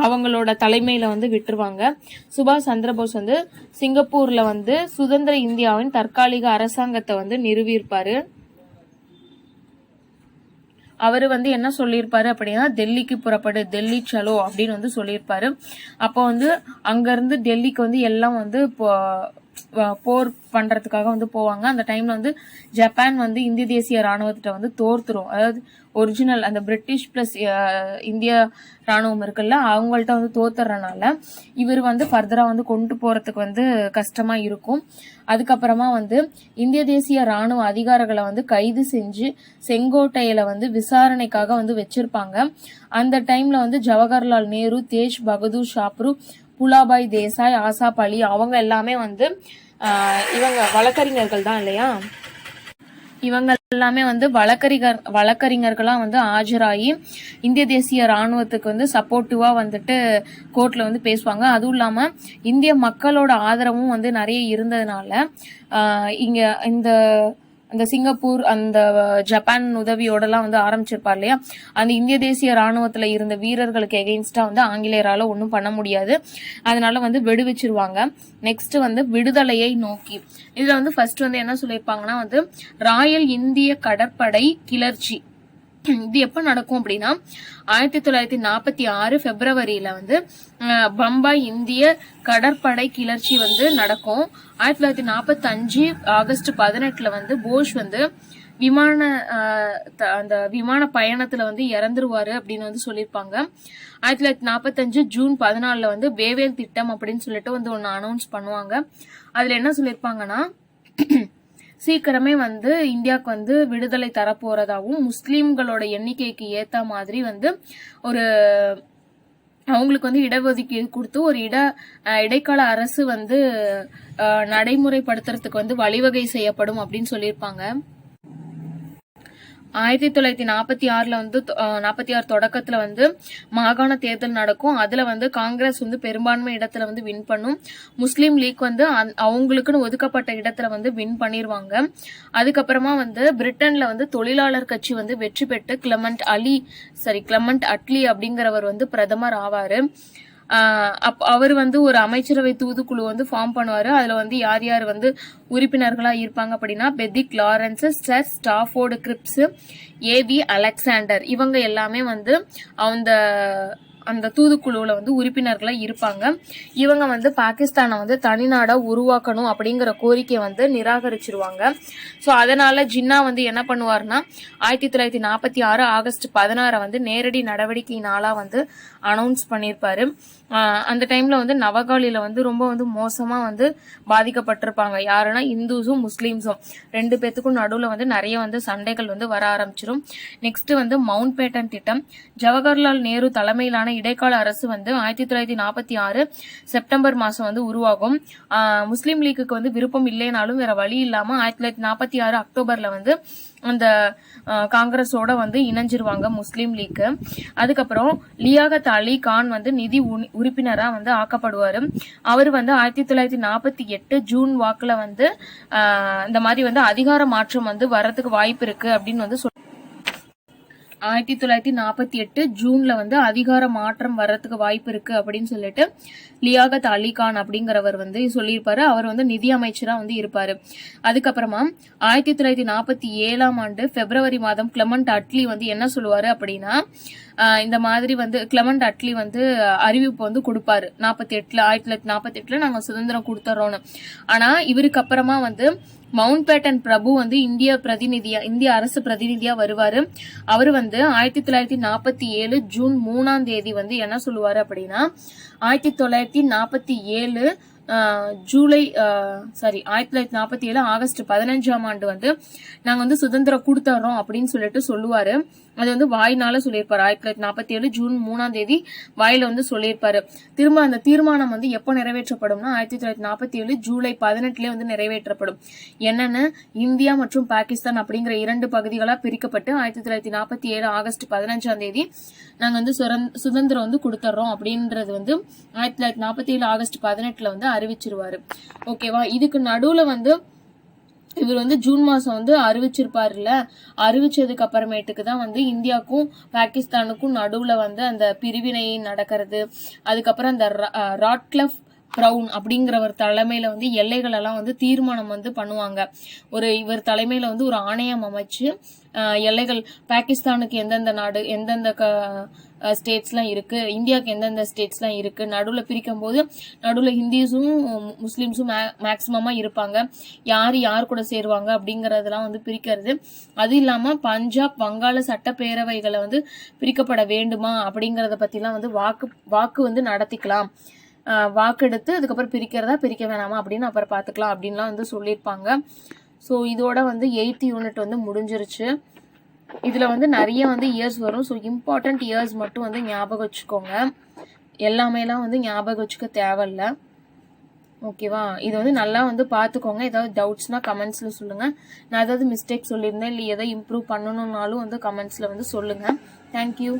அவங்களோட தலைமையில வந்து விட்டுருவாங்க. சுபாஷ் சந்திரபோஸ் வந்து சிங்கப்பூர்ல வந்து சுதந்திர இந்தியாவின் தற்காலிக அரசாங்கத்தை வந்து நிறுவியிருப்பாரு. அவரு வந்து என்ன சொல்லியிருப்பாரு அப்படின்னா, டெல்லிக்கு புறப்படு, டெல்லி சலோ அப்படின்னு வந்து சொல்லியிருப்பாரு. அப்போ வந்து அங்க இருந்து டெல்லிக்கு வந்து எல்லாம் வந்து போர் பண்றதுக்காக வந்து போவாங்க. அந்த டைம்ல வந்து ஜப்பான் வந்து இந்திய தேசிய ராணுவத்திட்ட வந்து தோர்த்துரும். அதாவது ஒரிஜினல் அந்த பிரிட்டிஷ் பிளஸ் இந்திய ராணுவம் இருக்குல்ல, அவங்கள்ட்ட வந்து தோத்துறதுனால இவர் வந்து ஃபர்தரா வந்து கொண்டு போறதுக்கு வந்து கஷ்டமா இருக்கும். அதுக்கப்புறமா வந்து இந்திய தேசிய ராணுவ அதிகாரிகளை வந்து கைது செஞ்சு செங்கோட்டையில வந்து விசாரணைக்காக வந்து வச்சிருப்பாங்க. அந்த டைம்ல வந்து ஜவஹர்லால் நேரு, தேஜ் பகதூர் ஷாப்ரு, புலாபாய் தேசாய், ஆசாப் அலி அவங்க எல்லாமே வந்து இவங்க வழக்கறிஞர்கள் தான் இல்லையா, இவங்க எல்லாமே வந்து வழக்கறிஞர்களா வந்து ஆஜராகி இந்திய தேசிய ராணுவத்துக்கு வந்து சப்போர்ட்டிவா வந்துட்டு கோர்ட்ல வந்து பேசுவாங்க. அதுவும் இல்லாம இந்திய மக்களோட ஆதரவும் வந்து நிறைய இருந்ததுனால இங்க அந்த சிங்கப்பூர் அந்த ஜப்பான் உதவியோடலாம் வந்து ஆரம்பிச்சிருப்பார் இல்லையா, அந்த இந்திய தேசிய ராணுவத்துல இருந்த வீரர்களுக்கு எகெயின்ஸ்டா வந்து ஆங்கிலேயரால ஒன்றும் பண்ண முடியாது. அதனால வந்து விடுவிச்சிருவாங்க. நெக்ஸ்ட் வந்து விடுதலையை நோக்கி, இதுல வந்து ஃபர்ஸ்ட் வந்து என்ன சொல்லியிருப்பாங்கன்னா வந்து ராயல் இந்திய கடற்படை கிளர்ச்சி. இது எப்ப நடக்கும் அப்படின்னா 1946 பிப்ரவரியில வந்து பம்பாய் இந்திய கடற்படை கிளர்ச்சி வந்து நடக்கும். 1945 ஆகஸ்ட் 18 வந்து போஸ் வந்து அந்த விமான பயணத்துல வந்து இறந்துருவாரு அப்படின்னு வந்து சொல்லியிருப்பாங்க. 1945 ஜூன் 14 வந்து வேவேல் திட்டம் அப்படின்னு சொல்லிட்டு வந்து ஒன்னு அனௌன்ஸ் பண்ணுவாங்க. அதுல என்ன சொல்லியிருப்பாங்கன்னா, சீக்கிரமே வந்து இந்தியாவுக்கு வந்து விடுதலை தரப்போறதாவும் முஸ்லீம்களோட எண்ணிக்கைக்கு ஏத்த மாதிரி வந்து ஒரு அவங்களுக்கு வந்து இடஒதுக்கீடு கொடுத்து ஒரு இடைக்கால அரசு வந்து நடைமுறைப்படுத்துறதுக்கு வந்து வழிவகை செய்யப்படும் அப்படின்னு சொல்லியிருப்பாங்க. 1946 வந்து 46 தொடக்கத்துல வந்து மாகாண தேர்தல் நடக்கும். அதுல வந்து காங்கிரஸ் வந்து பெரும்பான்மை இடத்துல வந்து வின் பண்ணும். முஸ்லீம் லீக் வந்து அவங்களுக்குன்னு ஒதுக்கப்பட்ட இடத்துல வந்து வின் பண்ணிருவாங்க. அதுக்கப்புறமா வந்து பிரிட்டன்ல வந்து தொழிலாளர் கட்சி வந்து வெற்றி பெற்று கிளமண்ட் அட்லி அப்படிங்கிறவர் வந்து பிரதமர் ஆவாரு. அவர் வந்து ஒரு அமைச்சரவை தூதுக்குழு வந்து ஃபார்ம் பண்ணுவாரு. அதுல வந்து யார் யார் வந்து உறுப்பினர்களா இருப்பாங்க அப்படின்னா Pethick Lawrence, sir Stafford Cripps, A V Alexander, இவங்க எல்லாமே வந்து அந்த தூதுக்குழுவுல வந்து உறுப்பினர்களா இருப்பாங்க. இவங்க வந்து பாகிஸ்தானை வந்து தனிநாடா உருவாக்கணும் அப்படிங்கிற கோரிக்கையை வந்து நிராகரிச்சிருவாங்க. ஸோ அதனால ஜின்னா வந்து என்ன பண்ணுவாருன்னா 1946 ஆகஸ்ட் 16 வந்து நேரடி நடவடிக்கை நாளா வந்து அனௌன்ஸ் பண்ணியிருப்பாரு. அந்த டைம்ல வந்து நவகாலியில வந்து ரொம்ப வந்து மோசமா வந்து பாதிக்கப்பட்டிருப்பாங்க. யாருன்னா இந்துஸும் முஸ்லீம்ஸும் ரெண்டு பேத்துக்கும் நடுவுல வந்து நிறைய வந்து சண்டைகள் வந்து வர ஆரம்பிச்சிடும். நெக்ஸ்ட் வந்து மவுண்ட் பேட்டன் திட்டம். ஜவஹர்லால் நேரு தலைமையிலான இடைக்கால அரசு வந்து 1946 செப்டம்பர் மாசம் வந்து உருவாகும். முஸ்லீம் லீக்குக்கு வந்து விருப்பம் இல்லைனாலும் வேற வழி இல்லாம 1946 அக்டோபர்ல வந்து அந்த காங்கிரஸோட வந்து இணைஞ்சிருவாங்க முஸ்லீம் லீக். அதுக்கப்புறம் லியாகத் அலி கான் வந்து நிதி உறுப்பினரா வந்து ஆக்கப்படுவாரு. அவர் வந்து 1948 ஜூன் வாக்குல வந்து இந்த மாதிரி வந்து அதிகார மாற்றம் வந்து வர்றதுக்கு வாய்ப்பு இருக்கு அப்படின்னு வந்து 1948 ஜூன்ல வந்து அதிகார மாற்றம் வர்றதுக்கு வாய்ப்பு இருக்கு அப்படின்னு சொல்லிட்டு லியாகத் அலி கான் அப்படிங்கிறவர் வந்து சொல்லியிருப்பாரு. அவர் வந்து நிதி அமைச்சரா வந்து இருப்பாரு. அதுக்கப்புறமா 1947 ஆண்டு பிப்ரவரி மாதம் கிளமண்ட் அட்லி வந்து என்ன சொல்லுவாரு அப்படின்னா இந்த மாதிரி வந்து கிளமண்ட் அட்லி வந்து அறிவிப்பு வந்து கொடுப்பாரு 1948 நாங்க சுதந்திரம் கொடுத்துறோம்னு. ஆனா இவருக்கு அப்புறமா வந்து மவுண்ட் பேட்டன் பிரபு வந்து இந்திய அரசு பிரதிநிதியா வருவாரு. அவரு வந்து 1947 ஜூன் 3ஆம் தேதி வந்து என்ன சொல்லுவாரு அப்படின்னா 1947 ஆகஸ்ட் 15ஆம் ஆண்டு வந்து நாங்க வந்து சுதந்திரம் கொடுத்துறோம் அப்படின்னு சொல்லிட்டு சொல்லுவாரு. அது வந்து வாய்னால சொல்லியிருப்பாரு. 1947 ஜூன் 3ஆம் தேதி வாயில வந்து சொல்லியிருப்பாரு. திரும்ப அந்த தீர்மானம் வந்து எப்போ நிறைவேற்றப்படும்னா 1947 ஜூலை 18 வந்து நிறைவேற்றப்படும். என்னன்னு இந்தியா மற்றும் பாகிஸ்தான் அப்படிங்கிற 2 பகுதிகளா பிரிக்கப்பட்டு 1947 ஆகஸ்ட் 15ஆம் தேதி நாங்க வந்து சுதந்திரம் வந்து கொடுத்துறோம் அப்படின்றது வந்து 1947 ஆகஸ்ட் 18 வந்து அறிவிச்சிருவாரு. ஓகேவா? இதுக்கு நடுவுல வந்து இவர் வந்து ஜூன் மாசம் வந்து அறிவிச்சிருப்பாருல்ல, அறிவிச்சதுக்கு அப்புறமேட்டுக்கு தான் வந்து இந்தியாவுக்கும் பாகிஸ்தானுக்கும் நடுவுல வந்து அந்த பிரிவினை நடக்கிறது. அதுக்கப்புறம் அந்த ராட்கிளஃப் பிரவுன் அப்படிங்கிறவர் தலைமையில வந்து எல்லைகள் எல்லாம் வந்து தீர்மானம் வந்து பண்ணுவாங்க. இவர் தலைமையில வந்து ஒரு ஆணையம் அமைச்சு எல்லைகள் பாகிஸ்தானுக்கு எந்தெந்த நாடு எந்தெந்த ஸ்டேட்ஸ்லாம் இருக்கு, இந்தியாவுக்கு எந்தெந்த ஸ்டேட்ஸ்லாம் இருக்கு, நடுவில் பிரிக்கும் போது நடுவில் ஹிந்திஸும் முஸ்லீம்ஸும் மேக்சிமமா இருப்பாங்க, யார் கூட சேருவாங்க அப்படிங்கறதெல்லாம் வந்து பிரிக்கிறது. அது இல்லாம பஞ்சாப் வங்காள சட்டப்பேரவைகளை வந்து பிரிக்கப்பட வேண்டுமா அப்படிங்கறத பத்திலாம் வந்து வாக்கு வந்து நடத்திக்கலாம். வாக்கெடுத்து அதுக்கப்புறம் பிரிக்க வேணாமா அப்படின்னு அப்புறம் பார்த்துக்கலாம் அப்படின்லாம் வந்து சொல்லியிருப்பாங்க. ஸோ இதோட வந்து 8th யூனிட் வந்து முடிஞ்சிருச்சு. இதுல வந்து நிறைய வந்து இயர்ஸ் வரும். ஸோ இம்பார்ட்டன்ட் இயர்ஸ் மட்டும் வந்து ஞாபகம் வச்சுக்கோங்க. எல்லாமேலாம் வந்து ஞாபகம் வச்சுக்க தேவையில்ல. ஓகேவா? இது வந்து நல்லா வந்து பார்த்துக்கோங்க. ஏதாவது டவுட்ஸ்னா கமெண்ட்ஸ்ல சொல்லுங்க. நான் ஏதாவது மிஸ்டேக் சொல்லியிருந்தேன் இல்லை எதாவது இம்ப்ரூவ் பண்ணணும்னாலும் வந்து கமெண்ட்ஸ்ல வந்து சொல்லுங்க. தேங்க்யூ.